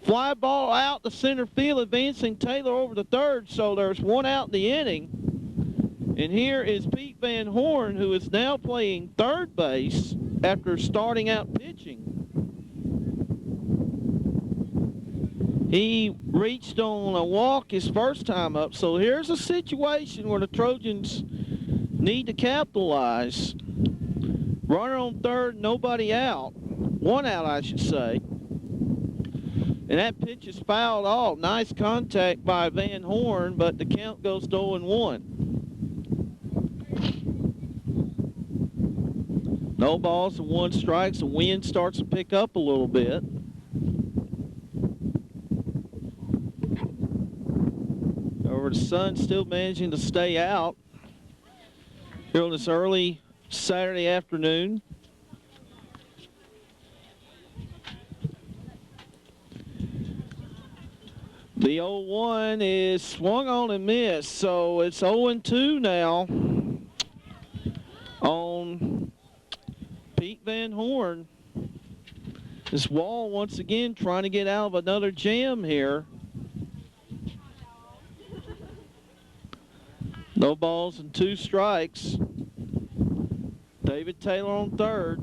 fly ball out to center field, advancing Taylor over to third. So there's 1 out in the inning. And here is Pete Van Horn, who is now playing third base after starting out pitching. He reached on a walk his first time up. So here's a situation where the Trojans need to capitalize. Runner on third, nobody out. 1 out, I should say. And that pitch is fouled off. Nice contact by Van Horn, but the count goes to 0-1. No balls and 1 strike. The wind starts to pick up a little bit. However, the sun still managing to stay out here on this early Saturday afternoon. The 0-1 is swung on and missed, so it's 0-2 now on Pete Van Horn. This Wall once again trying to get out of another jam here. No balls and 2 strikes. David Taylor on third.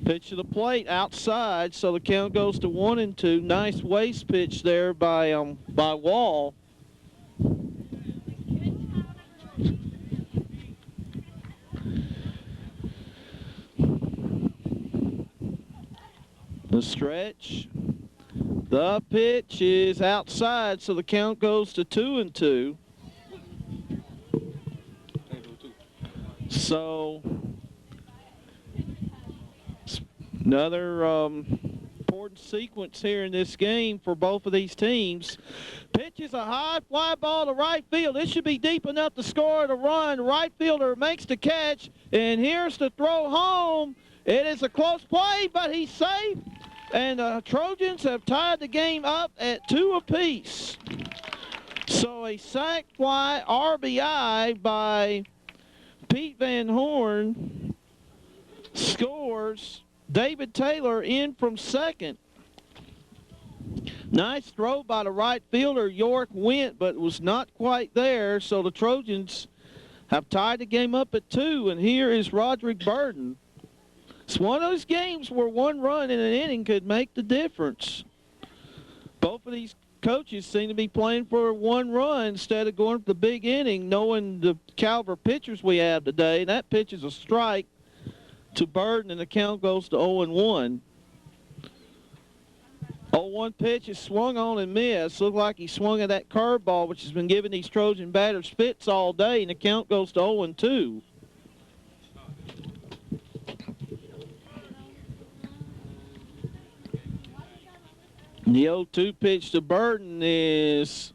Pitch to the plate outside, so the count goes to 1-2. Nice waste pitch there by Wall. The stretch. The pitch is outside, so the count goes to 2-2. So another important sequence here in this game for both of these teams. Pitch is a high fly ball to right field. This should be deep enough to score the run. Right fielder makes the catch, and here's the throw home. It is a close play, but he's safe. And the Trojans have tied the game up at 2 apiece. So a sac fly RBI by Pete Van Horn scores David Taylor in from second. Nice throw by the right fielder. York went, but was not quite there. So the Trojans have tied the game up at 2. And here is Roderick Burden It's one of those games where one run in an inning could make the difference. Both of these coaches seem to be playing for one run instead of going for the big inning, knowing the caliber pitchers we have today. And that pitch is a strike to Burden, and the count goes to 0-1. 0-1 pitch is swung on and missed. Looked like he swung at that curveball, which has been giving these Trojan batters fits all day, and the count goes to 0-2. The 0-2 pitch to Burden is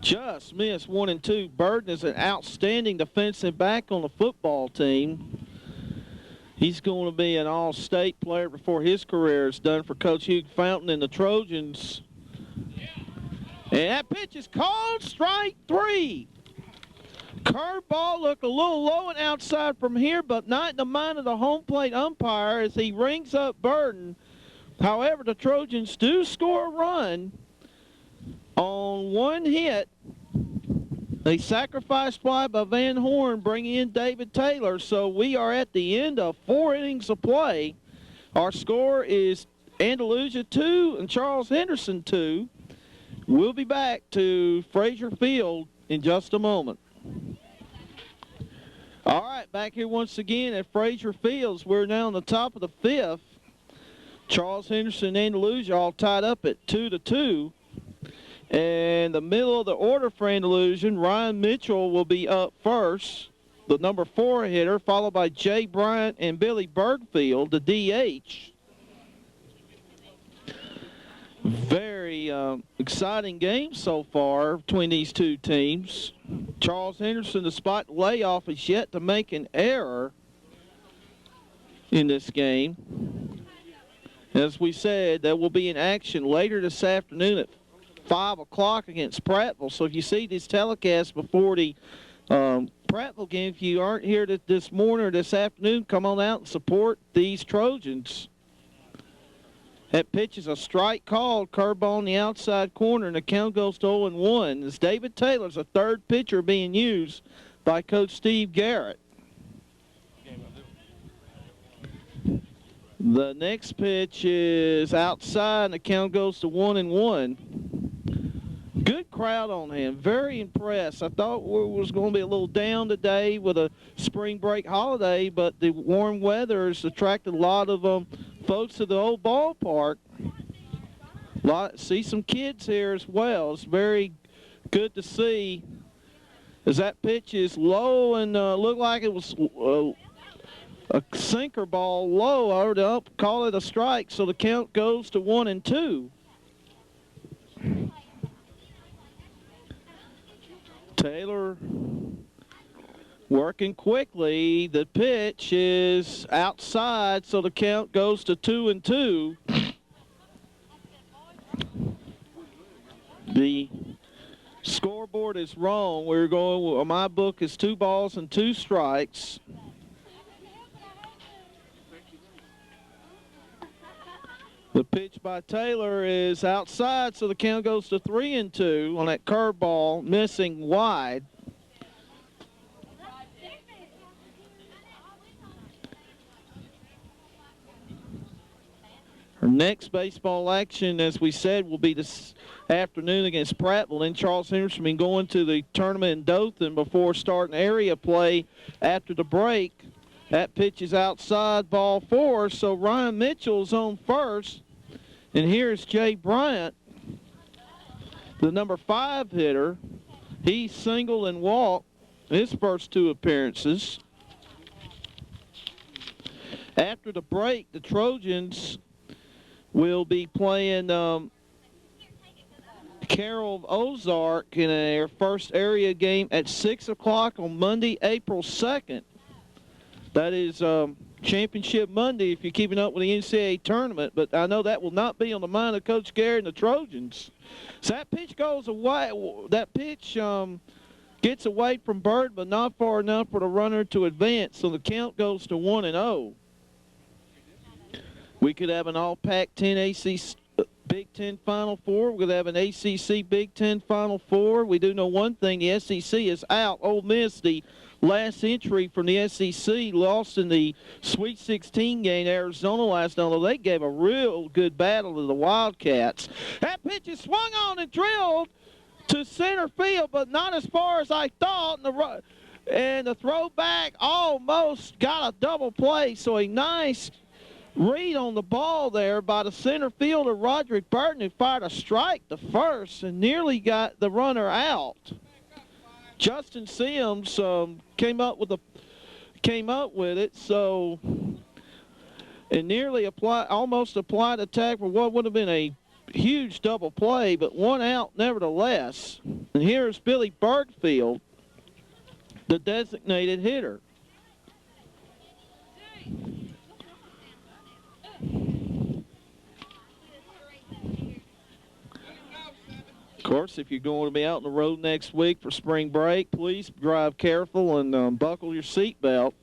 just missed, 1-2. Burden is an outstanding defensive back on the football team. He's going to be an all-state player before his career is done for Coach Hugh Fountain and the Trojans. And that pitch is called strike 3. Curveball looked a little low and outside from here, but not in the mind of the home plate umpire as he rings up Burden. However, the Trojans do score a run on one hit. A sacrifice fly by Van Horn bringing in David Taylor. So we are at the end of 4 innings of play. Our score is Andalusia 2 and Charles Henderson 2. We'll be back to Frazier Field in just a moment. All right, back here once again at Frazier Fields. We're now on the top of the 5th. Charles Henderson and Andalusia all tied up at 2-2. And the middle of the order for Andalusia, Ryan Mitchell will be up first, the number 4 hitter, followed by Jay Bryant and Billy Bergfield, the DH. Very exciting game so far between these two teams. Charles Henderson, despite the layoff, is yet to make an error in this game. As we said, there will be an action later this afternoon at 5 o'clock against Prattville. So if you see this telecast before the Prattville game, if you aren't here this morning or this afternoon, come on out and support these Trojans. That pitch is a strike called, curveball on the outside corner, and the count goes to 0-1. As David Taylor's a third pitcher being used by Coach Steve Garrett. The next pitch is outside, and the count goes to 1-1. Good crowd on hand. Very impressed. I thought we was going to be a little down today with a spring break holiday, but the warm weather has attracted a lot of folks to the old ballpark. See some kids here as well. It's very good to see. As that pitch is low and looked like it was a sinker ball low. I would call it a strike, so the count goes to 1-2. Taylor working quickly. The pitch is outside, so the count goes to 2-2. The scoreboard is wrong. We're going, my book is 2 balls and 2 strikes. The pitch by Taylor is outside, so the count goes to 3-2 on that curveball, missing wide. Our next baseball action, as we said, will be this afternoon against Prattville. And Charles Henderson been going to the tournament in Dothan before starting area play after the break. That pitch is outside, ball 4, so Ryan Mitchell's on first. And here's Jay Bryant, the number 5 hitter. He singled and walked his first 2 appearances. After the break, the Trojans will be playing Carroll of Ozark in their first area game at 6 o'clock on Monday, April 2nd. That is Championship Monday if you're keeping up with the NCAA tournament, but I know that will not be on the mind of Coach Garrett and the Trojans. So that pitch goes away. That pitch gets away from Bird, but not far enough for the runner to advance, so the count goes to 1-0. We could have an all-Pac-10 ACC Big Ten Final Four. We're going to have an ACC Big Ten Final Four. We do know one thing, the SEC is out. Ole Miss, the last entry from the SEC, lost in the Sweet 16 game Arizona last night, although they gave a real good battle to the Wildcats. That pitch is swung on and drilled to center field, but not as far as I thought. And the throwback almost got a double play, so a nice read on the ball there by the center fielder, Roderick Burton, who fired a strike to first and nearly got the runner out. Justin Sims came up with it, so it nearly almost applied a tag for what would have been a huge double play, but one out nevertheless. And here's Billy Bergfield, the designated hitter. Of course, if you're going to be out on the road next week for spring break, please drive careful and buckle your seatbelt.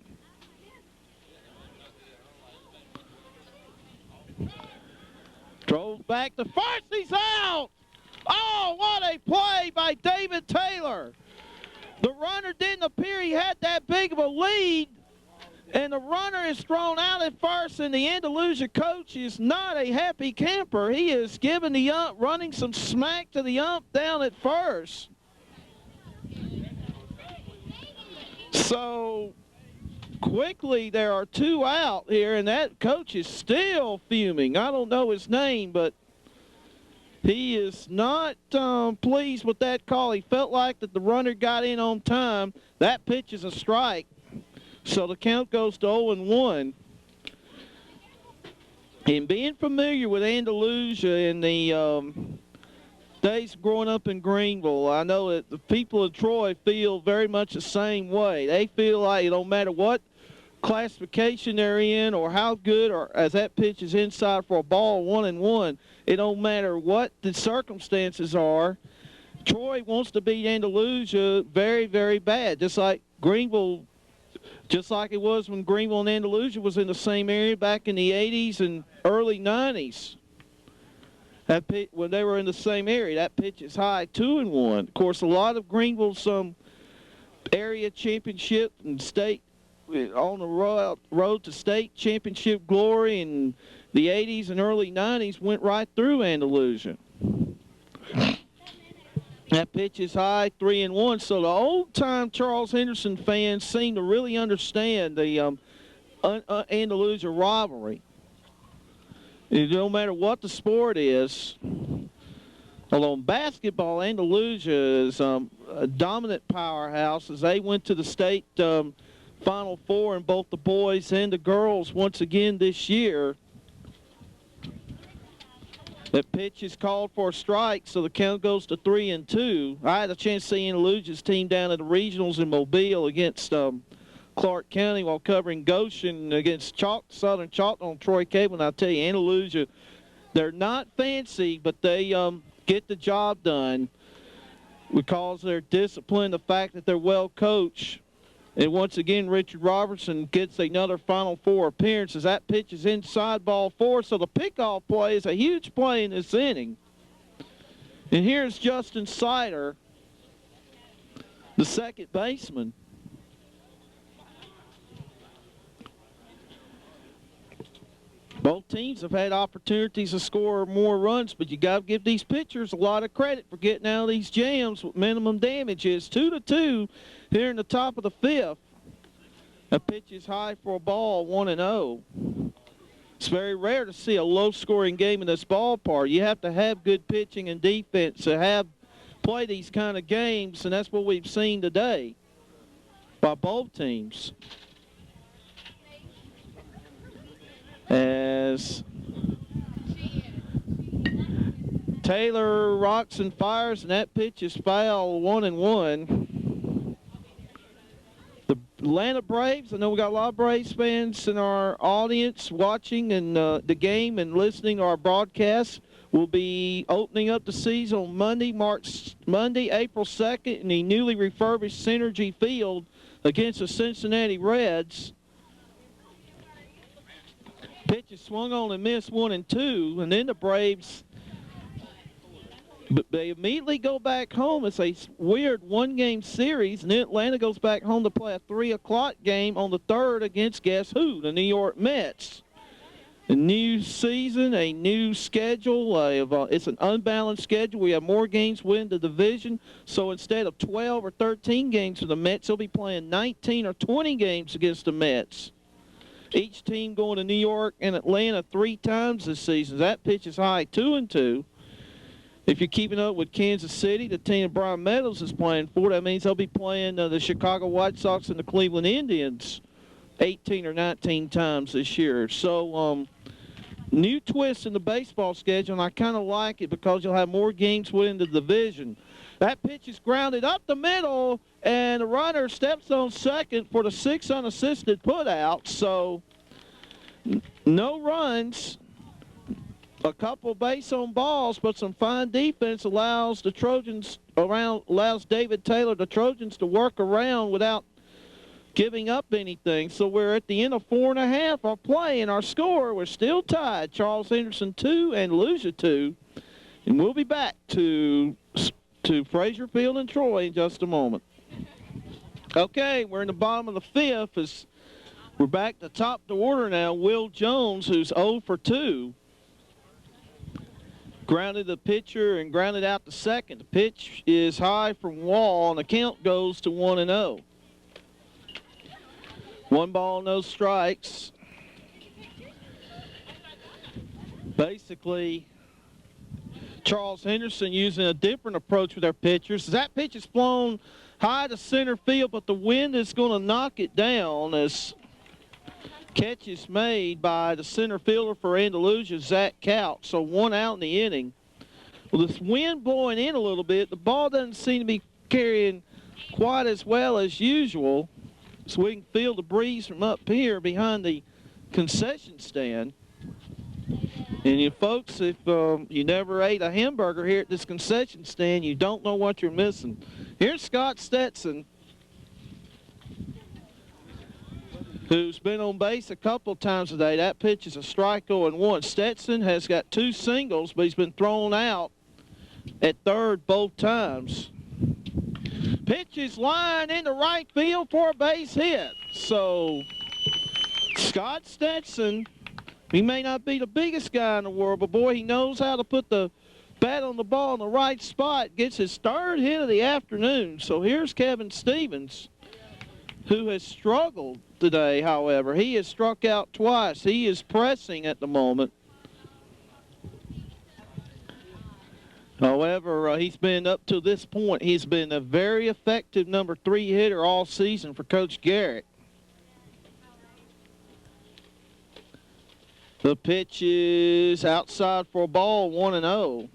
Drove back to first, he's out! Oh, what a play by David Taylor! The runner didn't appear he had that big of a lead, and the runner is thrown out at first, and the Andalusia coach is not a happy camper. He is giving the ump, running some smack to the ump down at first. So quickly there are two out here, and that coach is still fuming. I don't know his name, but he is not pleased with that call. He felt like that the runner got in on time. That pitch is a strike. So the count goes to 0-1. And being familiar with Andalusia in the days growing up in Greenville, I know that the people of Troy feel very much the same way. They feel like it don't matter what classification they're in or how good, or as that pitch is inside for a ball, 1-1, it don't matter what the circumstances are. Troy wants to beat Andalusia very, very bad, just like Greenville. Just like it was when Greenville and Andalusia was in the same area back in the 80s and early 90s. That pitch, when they were in the same area, that pitch is high, 2-1. Of course, a lot of Greenville's area championship and state on the road to state championship glory in the 80s and early 90s went right through Andalusia. That pitch is high, 3-1. So the old-time Charles Henderson fans seem to really understand the Andalusia rivalry. No matter what the sport is, although in basketball, Andalusia is a dominant powerhouse as they went to the state Final Four in both the boys and the girls once again this year. That pitch is called for a strike, so the count goes to 3-2. I had a chance to see Andalusia's team down at the regionals in Mobile against Clark County while covering Goshen against Southern Chalk on Troy Cable. And I'll tell you, Andalusia, they're not fancy, but they get the job done because they're disciplined, the fact that they're well coached. And once again, Richard Robertson gets another Final Four appearance as that pitch is inside ball 4. So the pickoff play is a huge play in this inning. And here's Justin Sider, the second baseman. Both teams have had opportunities to score more runs, but you got to give these pitchers a lot of credit for getting out of these jams with minimum damages. 2-2 here in the top of the 5th. A pitch is high for a ball, 1-0. It's very rare to see a low-scoring game in this ballpark. You have to have good pitching and defense to play these kind of games, and that's what we've seen today by both teams. As Taylor rocks and fires, and that pitch is foul, 1-1. The Atlanta Braves, I know we got a lot of Braves fans in our audience watching and the game and listening to our broadcast. Will be opening up the season on Monday, April 2nd in the newly refurbished Synergy Field against the Cincinnati Reds. Pitch is swung on and missed, 1-2, and then the Braves But they immediately go back home. It's a weird one-game series, and then Atlanta goes back home to play a 3 o'clock game on the 3rd against guess who? The New York Mets. A new season, a new schedule. It's an unbalanced schedule. We have more games win the division. So instead of 12 or 13 games for the Mets, they'll be playing 19 or 20 games against the Mets. Each team going to New York and Atlanta 3 times this season. That pitch is high, 2-2. If you're keeping up with Kansas City, the team that Brian Meadows is playing for, that means they'll be playing the Chicago White Sox and the Cleveland Indians 18 or 19 times this year. So, new twist in the baseball schedule, and I kind of like it because you'll have more games within the division. That pitch is grounded up the middle, and the runner steps on second for the 6 unassisted putout. So, no runs. A couple base on balls, but some fine defense allows the Trojans allows David Taylor, the Trojans, to work around without giving up anything. So we're at the end of 4.5 our play, and our score, we're still tied. Charles Henderson 2, Andalusia 2. And we'll be back to Frazier Field and Troy in just a moment. Okay, we're in the bottom of the 5th. As we're back to top the order now. Will Jones, who's 0 for 2. Grounded the pitcher and grounded out the second. The pitch is high from Wall, and the count goes to 1-0. 1 ball, no strikes. Basically, Charles Henderson using a different approach with their pitchers. That pitch is flown high to center field, but the wind is going to knock it down as catch is made by the center fielder for Andalusia, Zach Couch. So 1 out in the inning. Well, this wind blowing in a little bit, the ball doesn't seem to be carrying quite as well as usual. So we can feel the breeze from up here behind the concession stand. And you folks, if you never ate a hamburger here at this concession stand, you don't know what you're missing. Here's Scott Stetson, who's been on base a couple times today. That pitch is a strike 0-1. Stetson has got 2 singles, but he's been thrown out at third both times. Pitch is lined into right field for a base hit. So Scott Stetson, he may not be the biggest guy in the world, but boy, he knows how to put the bat on the ball in the right spot. Gets his 3rd hit of the afternoon. So here's Kevin Stevens, who has struggled today, however. He has struck out twice. He is pressing at the moment. However, he's been, up to this point, he's been a very effective number 3 hitter all season for Coach Garrett. The pitch is outside for a ball, 1-0.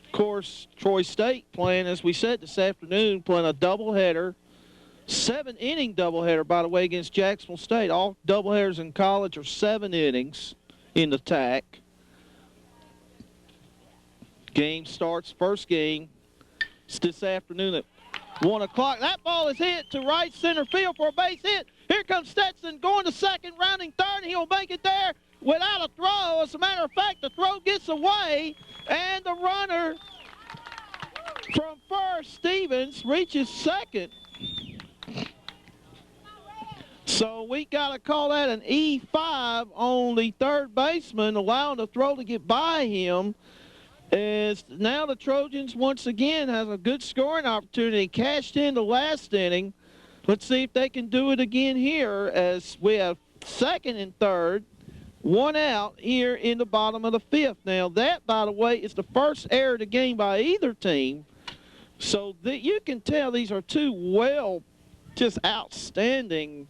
Of course, Troy State playing, as we said this afternoon, playing a doubleheader. 7-inning doubleheader, by the way, against Jacksonville State. All doubleheaders in college are 7 innings in the TAC. Game starts, first game. It's this afternoon at 1 o'clock. That ball is hit to right center field for a base hit. Here comes Stetson going to second, rounding third, and he'll make it there without a throw. As a matter of fact, the throw gets away, and the runner from first, Stevens, reaches second. So we got to call that an E5 on the third baseman, allowing the throw to get by him. As now the Trojans once again has a good scoring opportunity. Cashed in the last inning. Let's see if they can do it again here as we have second and third. 1 out here in the bottom of the 5th. Now that, by the way, is the first error of the game by either team. So that you can tell these are 2 just outstanding,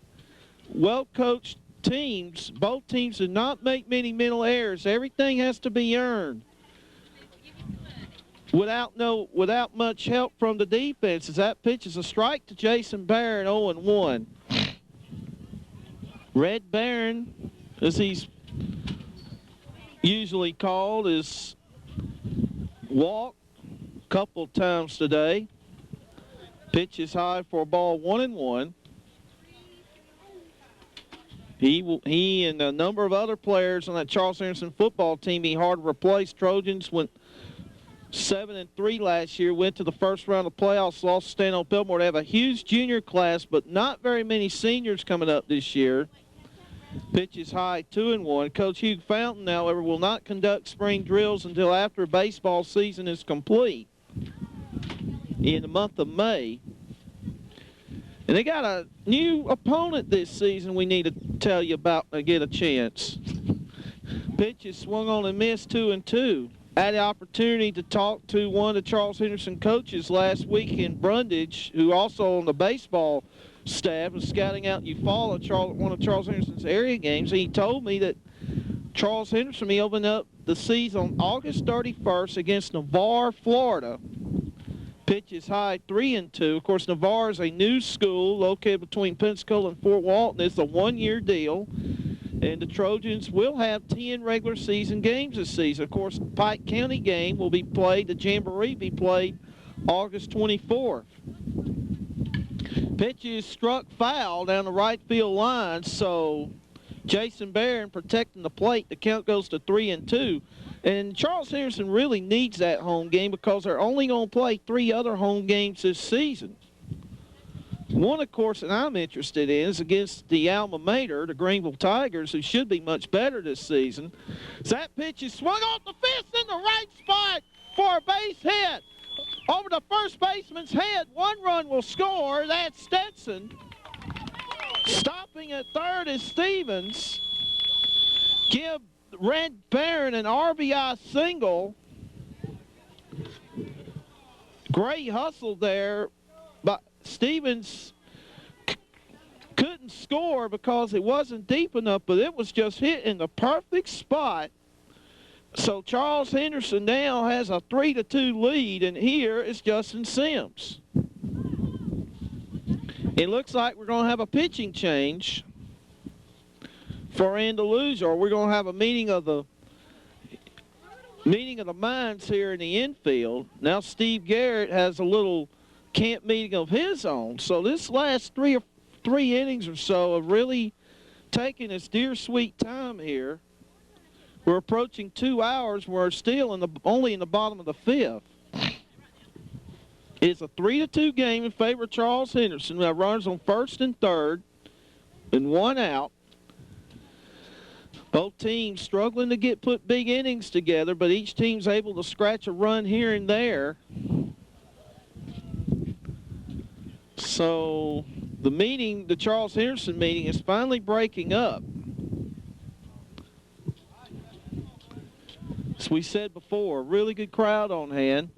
well-coached teams. Both teams do not make many mental errors. Everything has to be earned without much help from the defense. As that pitch is a strike to Jason Barron, 0-1. Red Barron, as he's usually called, is walked a couple times today. Pitch is high for a ball, 1-1. He and a number of other players on that Charles Henderson football team be hard to replace. Trojans went 7-3 last year, went to the first round of playoffs, lost to Stanhope Fillmore. They have a huge junior class, but not very many seniors coming up this year. Pitch is high, 2-1. Coach Hugh Fountain, however, will not conduct spring drills until after baseball season is complete in the month of May. And they got a new opponent this season we need to tell you about to get a chance. Pitch is swung on and missed, 2-2. I had the opportunity to talk to one of the Charles Henderson coaches last week in Brundage, who also on the baseball staff was scouting out Eufaula, one of Charles Henderson's area games. And he told me that Charles Henderson will open up the season on August 31st against Navarre, Florida. Pitch is high, 3-2. Of course, Navarre is a new school located between Pensacola and Fort Walton. It's a one-year deal. And the Trojans will have 10 regular season games this season. Of course, the Pike County game will be played, the Jamboree be played August 24th. Pitch is struck foul down the right field line, so Jason Barron protecting the plate. The count goes to 3-2. And Charles Henderson really needs that home game because they're only going to play 3 other home games this season. One, of course, that I'm interested in is against the alma mater, the Greenville Tigers, who should be much better this season. So that pitch is swung off the fence in the right spot for a base hit. Over the first baseman's head, 1 run will score. That's Stetson. Stopping at third is Stevens. Give Red Barron an RBI single. Great hustle there, but Stevens couldn't score because it wasn't deep enough, but it was just hit in the perfect spot. So Charles Henderson now has a 3-2 lead, and here is Justin Sims. It looks like we're going to have a pitching change for Andalusia, or we're going to have a meeting of the minds here in the infield. Now Steve Garrett has a little camp meeting of his own. So this last three innings or so of really taking its dear sweet time here. We're approaching 2 hours. We're still only in the bottom of the 5th. It's a 3-2 game in favor of Charles Henderson. We have runners on first and third and 1 out. Both teams struggling to put big innings together, but each team's able to scratch a run here and there. So the Charles Henderson meeting is finally breaking up. As we said before, a really good crowd on hand.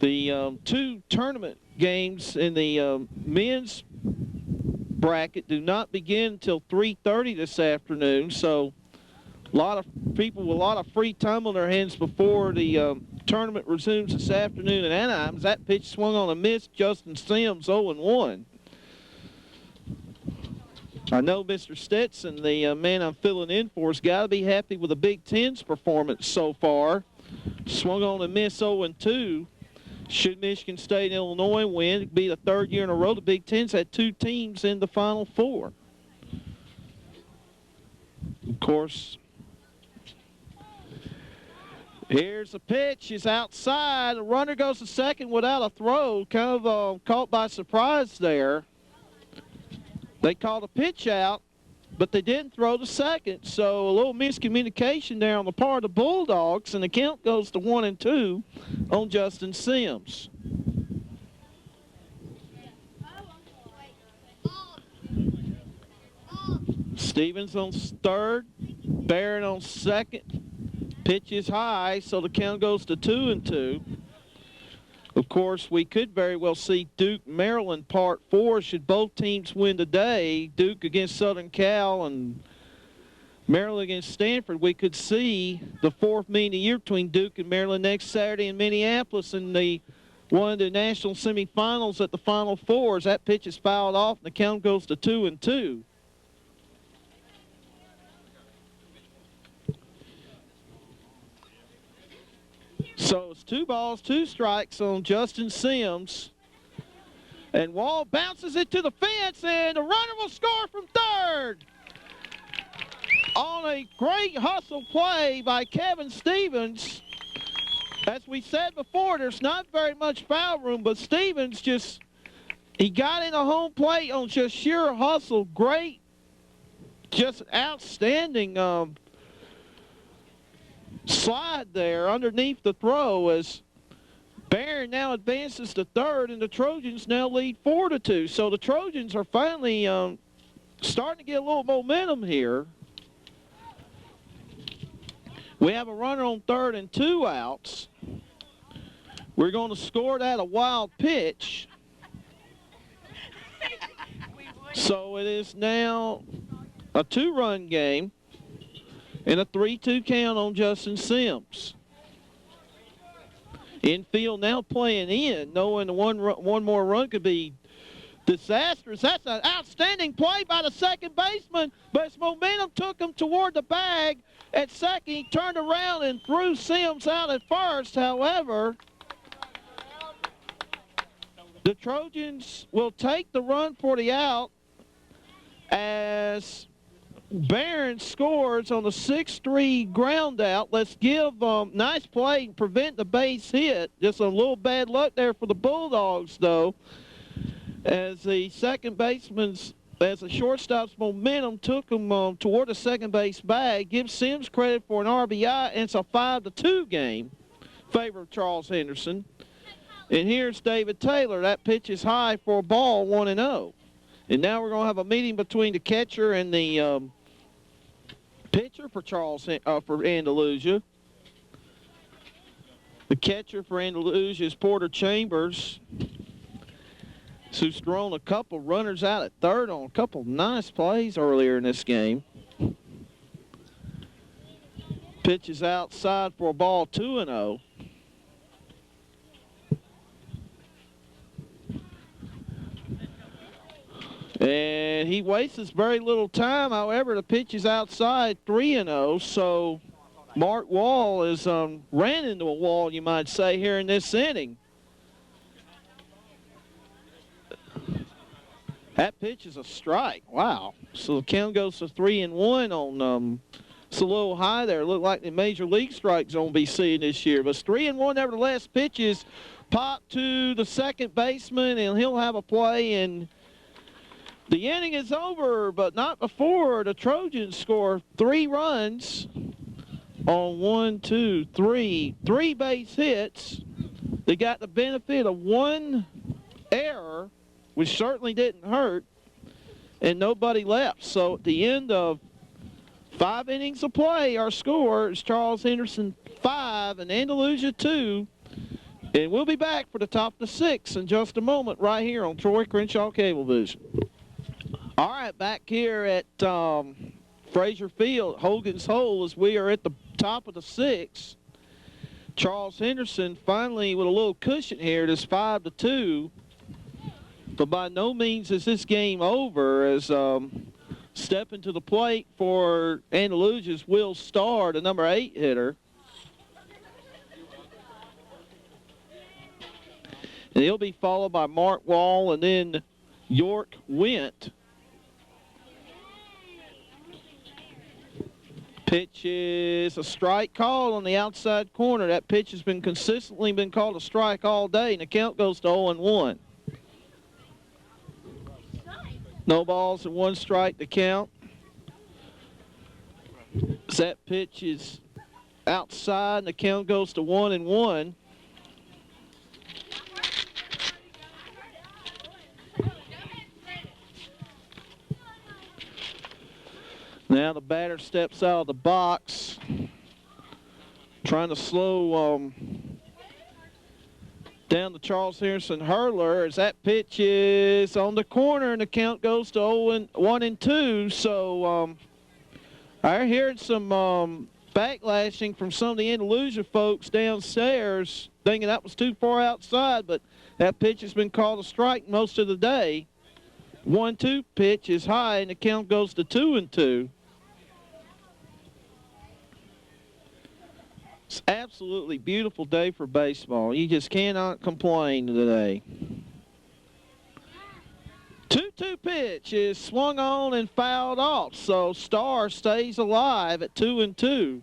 The 2 tournament games in the men's bracket do not begin until 3:30 this afternoon, so a lot of people with a lot of free time on their hands before the tournament resumes this afternoon in Anaheim. As that pitch swung on a miss, Justin Sims 0-1. I know Mr. Stetson, the man I'm filling in for, has got to be happy with the Big Ten's performance so far. Swung on a miss 0-2. Should Michigan State and Illinois win, it'd be the 3rd year in a row the Big Ten's had 2 teams in the Final Four. Of course, here's the pitch. It's outside. The runner goes to second without a throw. Kind of caught by surprise there. They called a pitch out, but they didn't throw to second. So a little miscommunication there on the part of the Bulldogs, and the count goes to 1-2 on Justin Sims. Stevens on third, Barron on second. Pitch is high, so the count goes to 2-2. Of course, we could very well see Duke, Maryland, Part 4. Should both teams win today, Duke against Southern Cal and Maryland against Stanford, we could see the 4th meeting of the year between Duke and Maryland next Saturday in Minneapolis in one of the national semifinals at the Final Fours. That pitch is fouled off, and the count goes to 2-2. So it's 2 balls, 2 strikes on Justin Sims. And Wall bounces it to the fence, and the runner will score from third. On a great hustle play by Kevin Stevens. as we said before, there's not very much foul room, but Stevens he got in the home plate on just sheer hustle. Great, just outstanding slide there underneath the throw as Barron now advances to third, and the Trojans now lead 4-2. So the Trojans are finally starting to get a little momentum here. We have a runner on third and 2 outs. We're going to score that a wild pitch. So it is now a 2-run game and a 3-2 count on Justin Sims. Infield now playing in, knowing the one more run could be disastrous. That's an outstanding play by the second baseman, but his momentum took him toward the bag. At second, he turned around and threw Sims out at first. However, the Trojans will take the run for the out as Barron scores on the 6-3 ground out. Let's give nice play and prevent the base hit. Just a little bad luck there for the Bulldogs, though, as the shortstop's momentum took him toward the second base bag. Give Sims credit for an RBI, and it's a 5-2 game in favor of Charles Henderson. And here's David Taylor. That pitch is high for a ball, 1-0. And now we're going to have a meeting between the catcher and the pitcher for for Andalusia. The catcher for Andalusia is Porter Chambers, who's thrown a couple runners out at third on a couple nice plays earlier in this game. Pitch is outside for a ball, 2-0. And he wastes very little time. However, the pitch is outside, 3-0. So Mark Wall has ran into a wall, you might say, here in this inning. That pitch is a strike. Wow. So the count goes to 3-1 on it's a little high there. Looked like the major league strike zone be seeing this year. But it's 3-1 nevertheless. Pitches pop to the second baseman, and he'll have a play, and the inning is over, but not before the Trojans score 3 runs on 3 base hits. They got the benefit of 1 error, which certainly didn't hurt, and nobody left. So at the end of 5 innings of play, our score is Charles Henderson 5 and Andalusia 2. And we'll be back for the top of the 6 in just a moment right here on Troy Crenshaw Cablevision. All right, back here at Frazier Field, Hogan's Hole, as we are at the top of the 6. Charles Henderson finally with a little cushion here. It is 5-2. But by no means is this game over, as stepping to the plate for Andalusia's Will Starr, the number 8 hitter. And he'll be followed by Mark Wall and then York Went. Pitch is a strike called on the outside corner. That pitch has been consistently called a strike all day, and the count goes to 0-1. No balls and 1 strike to count. That pitch is outside, and the count goes to 1-1. Now the batter steps out of the box, trying to slow down the Charles Henderson hurler, as that pitch is on the corner and the count goes to 1-2. So I heard some backlashing from some of the Andalusia folks downstairs, thinking that was too far outside, but that pitch has been called a strike most of the day. 1-2 pitch is high and the count goes to 2-2. It's an absolutely beautiful day for baseball. You just cannot complain today. 2-2 pitch is swung on and fouled off, so Starr stays alive at 2-2.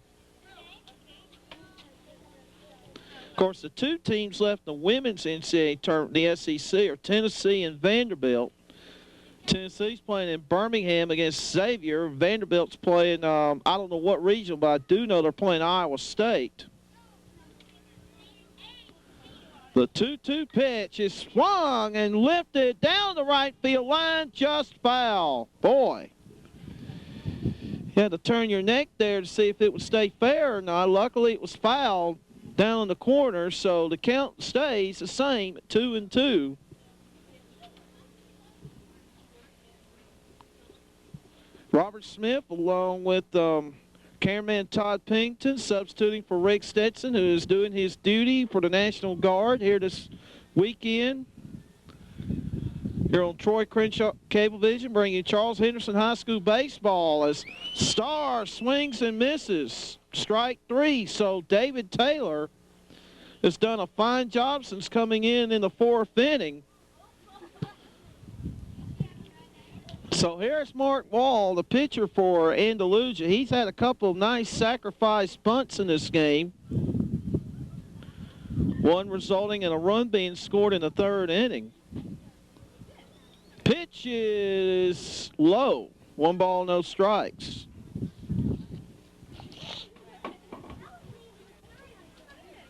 Of course, the two teams left in the women's NCAA tournament, the SEC, are Tennessee and Vanderbilt. Tennessee's playing in Birmingham against Xavier. Vanderbilt's playing, I don't know what region, but I do know they're playing Iowa State. The 2-2 pitch is swung and lifted down the right field line, just foul. Boy, you had to turn your neck there to see if it would stay fair or not. Luckily, it was fouled down in the corner, so the count stays the same at 2-2. Robert Smith, along with cameraman Todd Pennington, substituting for Rick Stetson, who is doing his duty for the National Guard here this weekend. Here on Troy Crenshaw Cablevision, bringing you Charles Henderson High School baseball as Starr swings and misses. Strike 3, so David Taylor has done a fine job since coming in the 4th inning. So here's Mark Wall, the pitcher for Andalusia. He's had a couple of nice sacrifice bunts in this game. One resulting in a run being scored in the 3rd inning. Pitch is low. 1 ball, no strikes.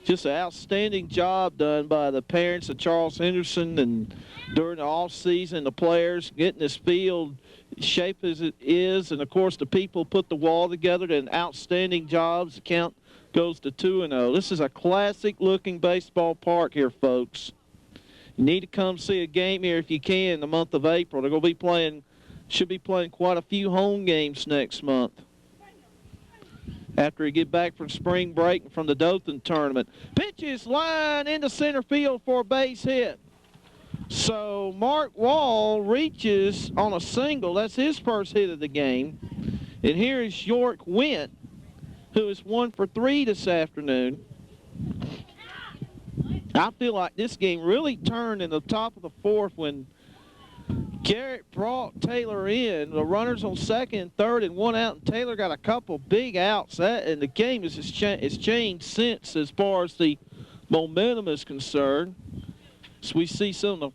Just an outstanding job done by the parents of Charles Henderson, and during the off-season, the players getting this field shape as it is, and of course the people put the wall together. Did an outstanding job. The count goes to 2-0. This is a classic-looking baseball park here, folks. You need to come see a game here if you can in the month of April. They're going to be playing, should be playing quite a few home games next month after we get back from spring break and from the Dothan tournament. Pitches line into center field for a base hit. So Mark Wall reaches on a single. That's his first hit of the game. And here is York Went, who is 1 for 3 this afternoon. I feel like this game really turned in the top of the 4th when Garrett brought Taylor in. The runners on 2nd and 3rd and 1 out, and Taylor got a couple big outs. And the game has changed since as far as the momentum is concerned. So we see some of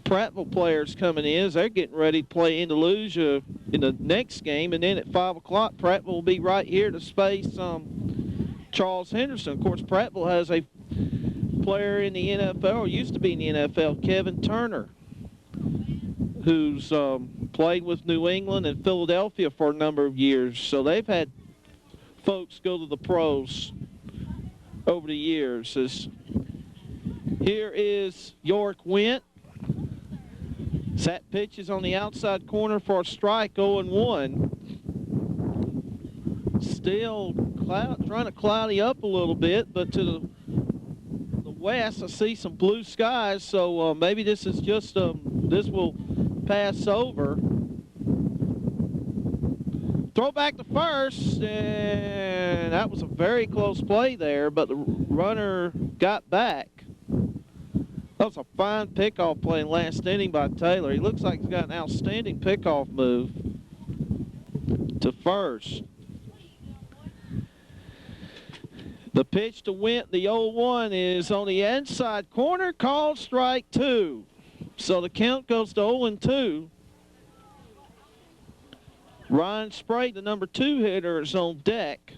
the Prattville players coming in as they're getting ready to play Andalusia in the next game. And then at 5 o'clock, Prattville will be right here to face Charles Henderson. Of course, Prattville has a player in the NFL, or used to be in the NFL, Kevin Turner, who's played with New England and Philadelphia for a number of years. So they've had folks go to the pros over the years. Here is York Went. That pitch is on the outside corner for a strike, 0-1. Still trying to cloudy up a little bit, but to the west I see some blue skies, so maybe this is just this will pass over. Throw back to first, and that was a very close play there, but the runner got back. That was a fine pickoff play in last inning by Taylor. He looks like he's got an outstanding pickoff move to first. The pitch to Went, the 0-1, is on the inside corner, called strike 2. So the count goes to 0-2. Ryan Sprague, the number 2 hitter, is on deck.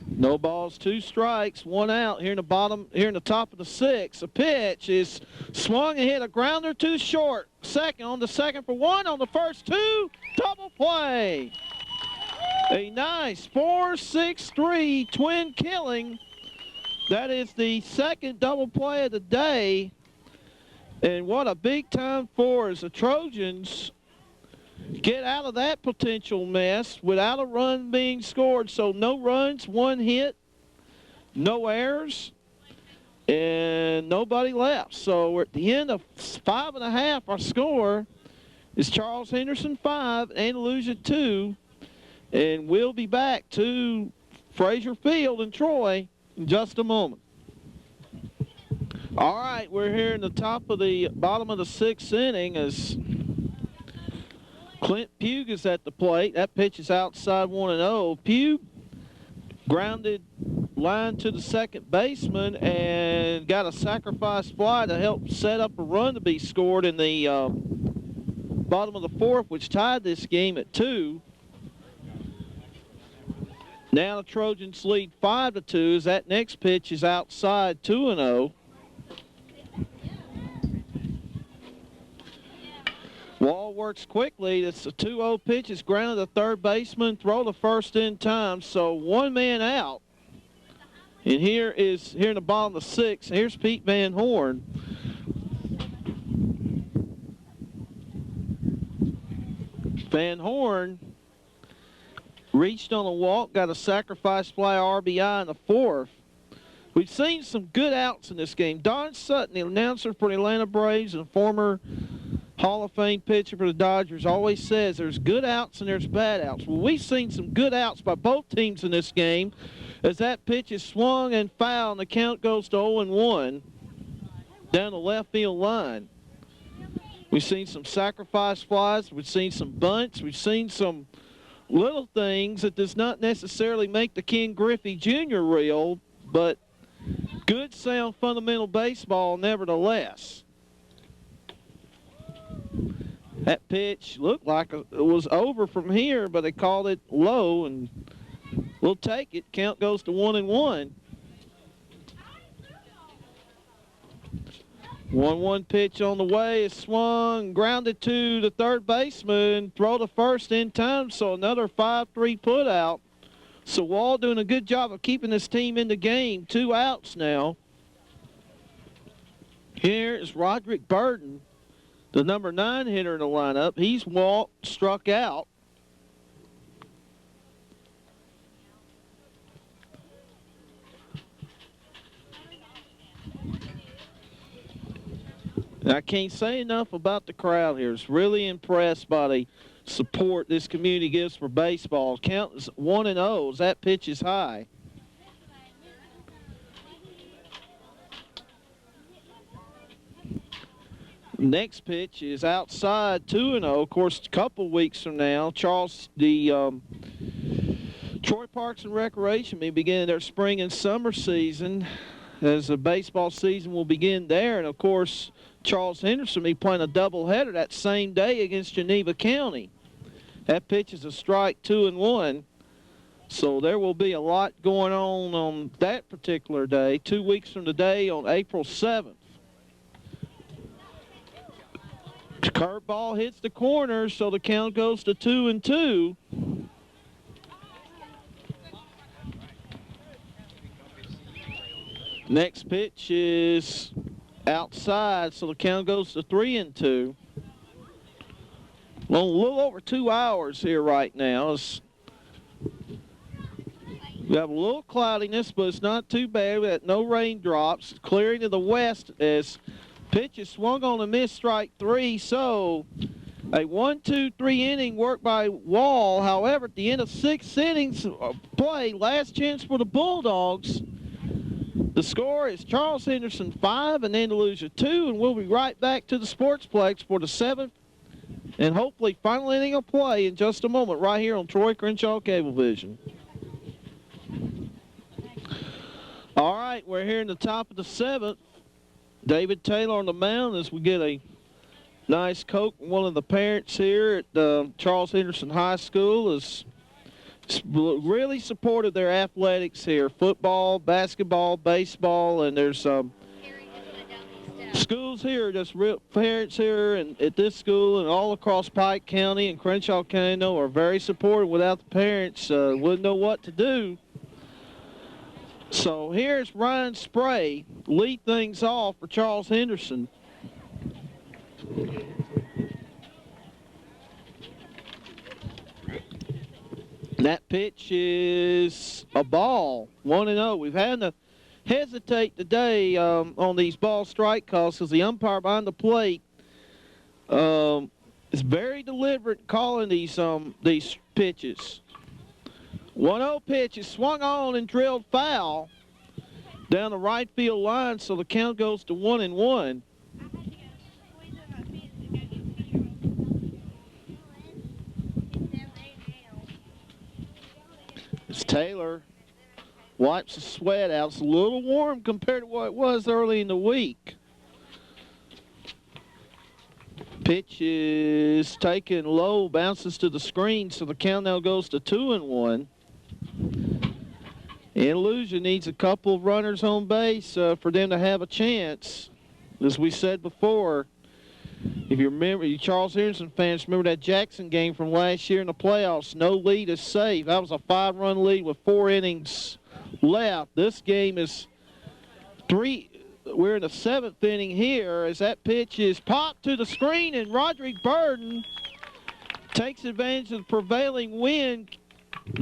No balls, 2 strikes, 1 out here in the top of the 6th. A pitch is swung and hit a grounder to short. Second on the second for 1, on the first 2, double play. A nice 4-6-3 twin killing. That is the second double play of the day. And what a big time for as the Trojans get out of that potential mess without a run being scored. So no runs, 1 hit, no errors, and nobody left. So we're at the end of 5.5. Our score is Charles Henderson 5, Andalusia 2, and we'll be back to Frazier Field in Troy in just a moment. All right, we're here in the bottom of the 6th inning as Clint Pugh is at the plate. That pitch is outside 1-0. Pugh grounded line to the second baseman and got a sacrifice fly to help set up a run to be scored in the bottom of the fourth, which tied this game at 2. Now the Trojans lead 5-2 as that next pitch is outside 2-0. Wall works quickly. It's a 2-0 pitch. It's grounded to third baseman. Throw to first in time. So one man out. And here in the bottom of the 6th. Here's Pete Van Horn. Van Horn reached on a walk, got a sacrifice fly RBI in the 4th. We've seen some good outs in this game. Don Sutton, the announcer for the Atlanta Braves and former Hall of Fame pitcher for the Dodgers, always says there's good outs and there's bad outs. Well, we've seen some good outs by both teams in this game as that pitch is swung and fouled and the count goes to 0-1 down the left field line. We've seen some sacrifice flies. We've seen some bunts. We've seen some little things that does not necessarily make the Ken Griffey Jr. reel, but good, sound, fundamental baseball nevertheless. That pitch looked like it was over from here, but they called it low, and we'll take it. Count goes to 1-1. 1-1 pitch on the way is swung, grounded to the third baseman, throw to first in time, so another 5-3 put out. So Wall doing a good job of keeping this team in the game. 2 outs now. Here is Roderick Burton, the number 9 hitter in the lineup. He's walked, struck out. And I can't say enough about the crowd here. It's really impressed by the support this community gives for baseball. Count is 1-0 as that pitch is high. Next pitch is outside 2-0. Of course, a couple weeks from now, the Troy Parks and Recreation will be beginning their spring and summer season as the baseball season will begin there. And, of course, Charles Henderson will be playing a doubleheader that same day against Geneva County. That pitch is a strike, 2-1. So there will be a lot going on that particular day, 2 weeks from today on April 7th. Curveball hits the corner, so the count goes to 2-2. Next pitch is outside, so the count goes to 3-2. Well, a little over 2 hours here right now. We have a little cloudiness, but it's not too bad. We had no raindrops. Clearing to the west as pitch is swung on a missed, strike 3. So a 1-2-3 inning work by Wall. However, at the end of 6 innings of play, last chance for the Bulldogs. The score is Charles Henderson 5 and Andalusia 2, and we'll be right back to the Sportsplex for the 7th and hopefully final inning of play in just a moment right here on Troy Crenshaw Cablevision. All right, we're here in the top of the 7th. David Taylor on the mound as we get a nice Coke. One of the parents here at Charles Henderson High School is really supported their athletics here. Football, basketball, baseball, and there's schools here, just real parents here and at this school and all across Pike County and Crenshaw County are very supportive. Without the parents, wouldn't know what to do. So here's Ryan Spray lead things off for Charles Henderson. That pitch is a ball, 1-0. We've had to hesitate today on these ball strike calls because the umpire behind the plate is very deliberate calling these pitches. 1-0 pitch is swung on and drilled foul down the right field line, so the count goes to 1-1. Taylor wipes the sweat out. It's a little warm compared to what it was early in the week. Pitch is taken low, bounces to the screen, so the count now goes to 2-1. Andalusia needs a couple of runners on base for them to have a chance. As we said before, if you remember, you Charles Henderson fans remember that Jackson game from last year in the playoffs. No lead is safe. That was a 5-run lead with 4 innings left. This game is 3. We're in the 7th inning here as that pitch is popped to the screen, and Roderick Burden takes advantage of the prevailing wind.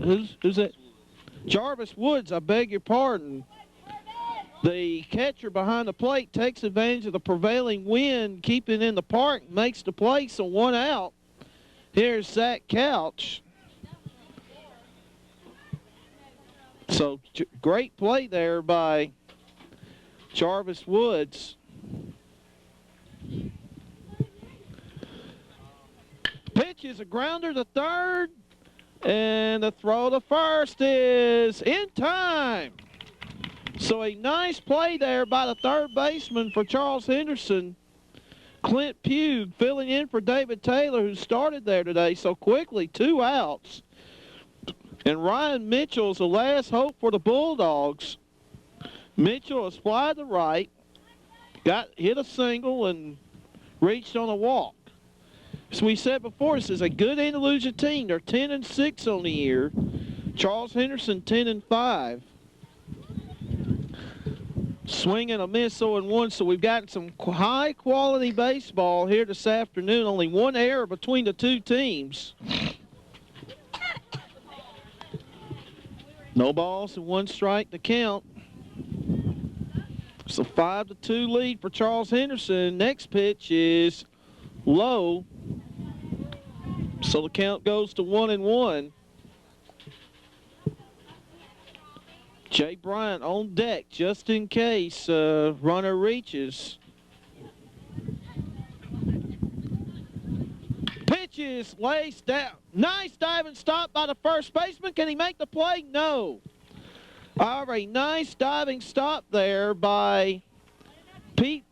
Who's that? Jarvis Woods, I beg your pardon. The catcher behind the plate takes advantage of the prevailing wind, keeping in the park, makes the play, so 1 out. Here's Zach Couch. So great play there by Jarvis Woods. Pitch is a grounder to third, and the throw to first is in time. So a nice play there by the third baseman for Charles Henderson. Clint Pugh filling in for David Taylor, who started there today so quickly. 2 outs. And Ryan Mitchell's the last hope for the Bulldogs. Mitchell has flied to right, hit a single, and reached on a walk. As we said before, this is a good Andalusia team. They're 10-6 on the year. Charles Henderson 10-5. Swing and a miss, 0-1. So we've got some high-quality baseball here this afternoon. Only 1 error between the 2 teams. No balls and 1 strike to count. It's a 5-2 lead for Charles Henderson. Next pitch is low. So the count goes to 1-1. Jay Bryant on deck just in case runner reaches. Pitch is laced down. Nice diving stop by the first baseman. Can he make the play? No. However, a nice diving stop there by the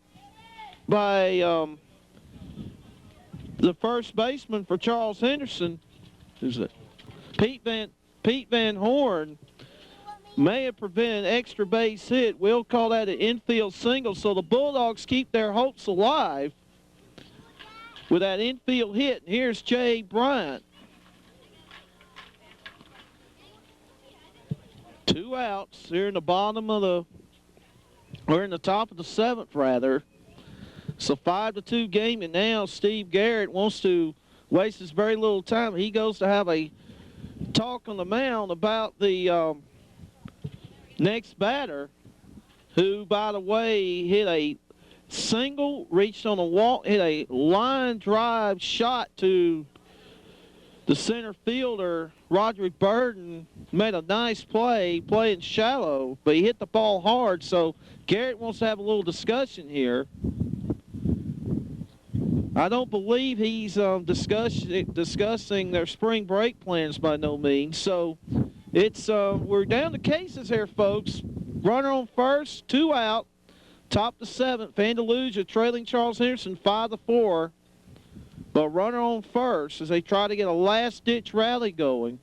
first baseman for Charles Henderson. Who's that? Pete Van Horn may have prevented an extra base hit. We'll call that an infield single. So the Bulldogs keep their hopes alive with that infield hit. And here's Jay Bryant. 2 outs here in the bottom of the, or in the top of the 7th rather. It's a 5-2 game, and now Steve Garrett wants to waste his very little time. He goes to have a talk on the mound about the next batter, who, by the way, hit a single, reached on a walk, hit a line drive shot to the center fielder, Roderick Burden. Made a nice play, playing shallow, but he hit the ball hard, so Garrett wants to have a little discussion here. I don't believe he's discussing their spring break plans by no means. So it's we're down to cases here, folks. Runner on first, 2 out. Top to 7th. Andalusia trailing Charles Henderson 5-4. But runner on first as they try to get a last-ditch rally going.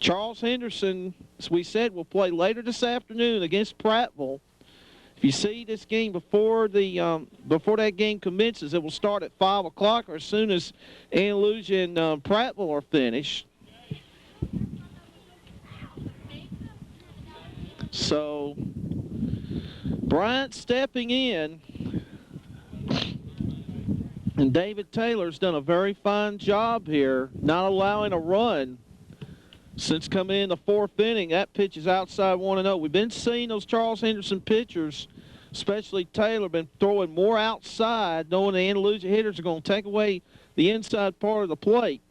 Charles Henderson, as we said, will play later this afternoon against Prattville. If you see this game before that game commences, it will start at 5 o'clock or as soon as Andalusia and Prattville are finished. So Bryant stepping in, and David Taylor's done a very fine job here, not allowing a run since coming in the 4th inning. That pitch is outside 1-0. We've been seeing those Charles Henderson pitchers, especially Taylor, been throwing more outside, knowing the Andalusia hitters are going to take away the inside part of the plate.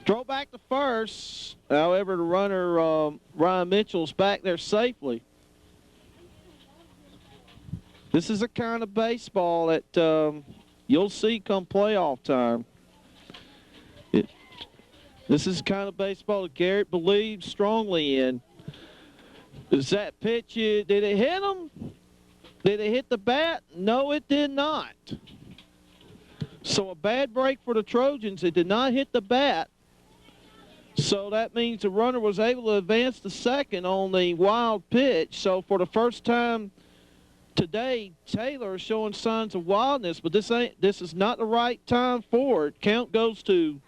Throw back to first. However, the runner, Ryan Mitchell's back there safely. This is a kind of baseball that you'll see come playoff time. This is the kind of baseball that Garrett believes strongly in. Is that pitch, did it hit him? Did it hit the bat? No, it did not. So a bad break for the Trojans. It did not hit the bat. So that means the runner was able to advance to second on the wild pitch. So for the first time today, Taylor is showing signs of wildness, but this is not the right time for it. The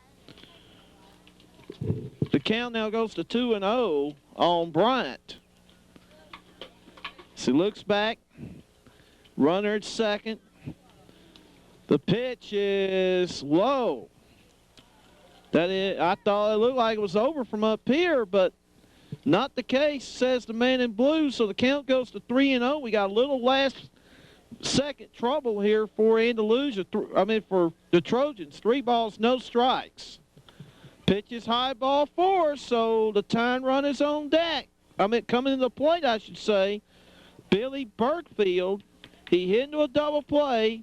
count now goes to 2-0 on Bryant. So he looks back, runner at second. The pitch is low. I thought it looked like it was over from up here, but not the case, says the man in blue. So the count goes to 3-0. We got a little last second trouble here for Andalusia. For the Trojans. 3 balls, no strikes. Pitch is high, ball 4, so the tying run is on deck. Coming to the plate, I should say. Billy Burkfield, he hit into a double play,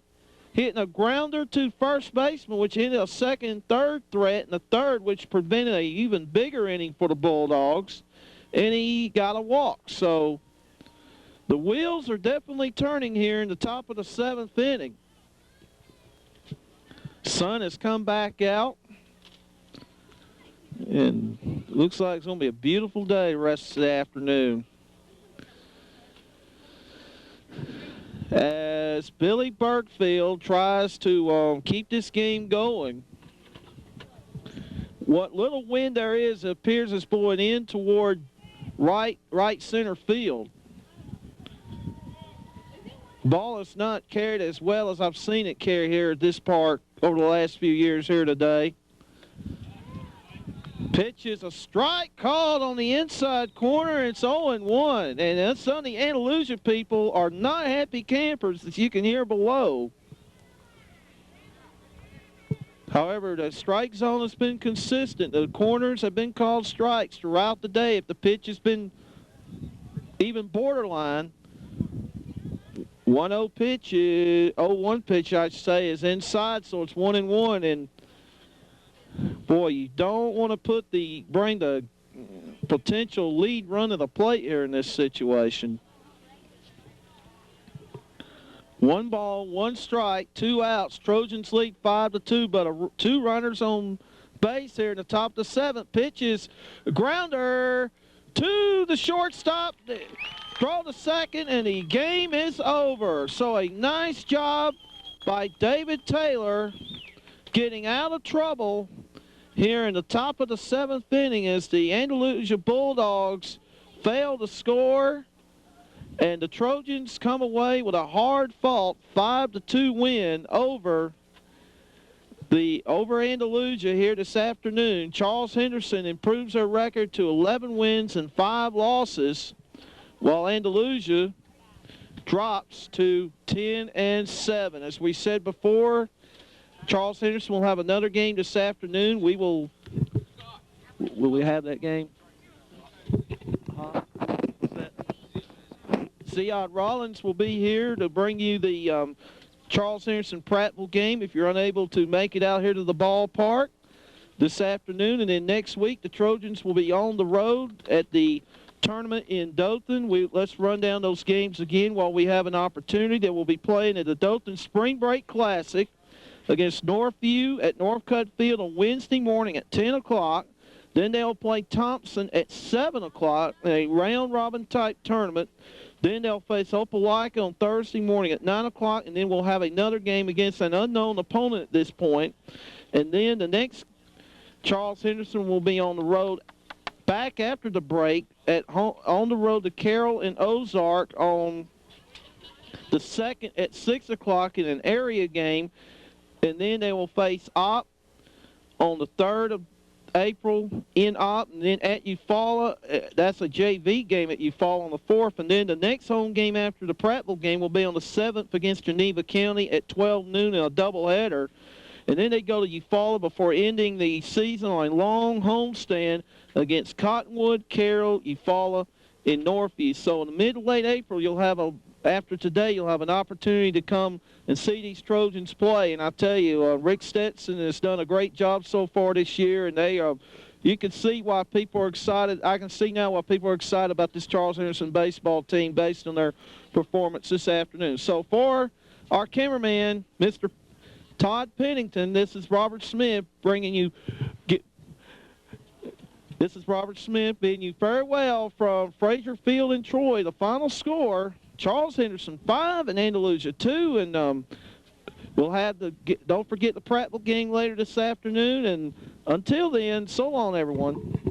hitting a grounder to first baseman, which ended a second and third threat, and a third, which prevented an even bigger inning for the Bulldogs, and he got a walk. So the wheels are definitely turning here in the top of the 7th inning. Sun has come back out, and looks like it's going to be a beautiful day the rest of the afternoon. As Billy Burkfield tries to keep this game going. What little wind there is, it appears it's blowing in toward right center field. Ball is not carried as well as I've seen it carry here at this park over the last few years here today. Pitch is a strike called on the inside corner. It's 0-1. And some of the Andalusia people are not happy campers, as you can hear below. However, the strike zone has been consistent. The corners have been called strikes throughout the day. If the pitch has been even borderline, 1-0 pitch, 0-1 pitch, I should say, is inside, so it's 1-1. And boy, you don't want to bring the potential lead run to the plate here in this situation. 1 ball, 1 strike, 2 outs. Trojans lead 5-2, but 2 runners on base here in the top of the 7th. Pitch is a grounder to the shortstop. Throw to second, and the game is over. So a nice job by David Taylor getting out of trouble here in the top of the 7th inning as the Andalusia Bulldogs fail to score, and the Trojans come away with a hard-fought 5-2 win over Andalusia here this afternoon. Charles Henderson improves their record to 11 wins and 5 losses, while Andalusia drops to 10-7. As we said before, Charles Henderson will have another game this afternoon. Will we have that game? Ziad Rollins will be here to bring you the Charles Henderson Prattville game if you're unable to make it out here to the ballpark this afternoon. And then next week, the Trojans will be on the road at the tournament in Dothan. Let's run down those games again while we have an opportunity. They will be playing at the Dothan Spring Break Classic against Northview at Northcutt Field on Wednesday morning at 10 o'clock. Then they'll play Thompson at 7 o'clock in a round-robin type tournament. Then they'll face Opelika on Thursday morning at 9 o'clock, and then we'll have another game against an unknown opponent at this point. And then the next, Charles Henderson will be on the road back after the break on the road to Carroll and Ozark on the 2nd at 6 o'clock in an area game. And then they will face Opp on the 3rd of April in Opp, and then at Eufaula. That's a JV game at Eufaula on the 4th. And then the next home game after the Prattville game will be on the 7th against Geneva County at 12 noon in a doubleheader. And then they go to Eufaula before ending the season on a long homestand against Cottonwood, Carroll, Eufaula, and Northview. So in the mid to late April, you'll have a after today, you'll have an opportunity to come and see these Trojans play. And I tell you, Rick Stetson has done a great job so far this year, and they are. You can see why people are excited. I can see now why people are excited about this Charles Henderson baseball team based on their performance this afternoon. So for our cameraman, Mr. Todd Pennington, this is Robert Smith bringing you. This is Robert Smith bidding you farewell from Frazier Field in Troy. The final score: Charles Henderson 5 and Andalusia 2, and we'll have don't forget the Prattville game later this afternoon. And until then, so long, everyone.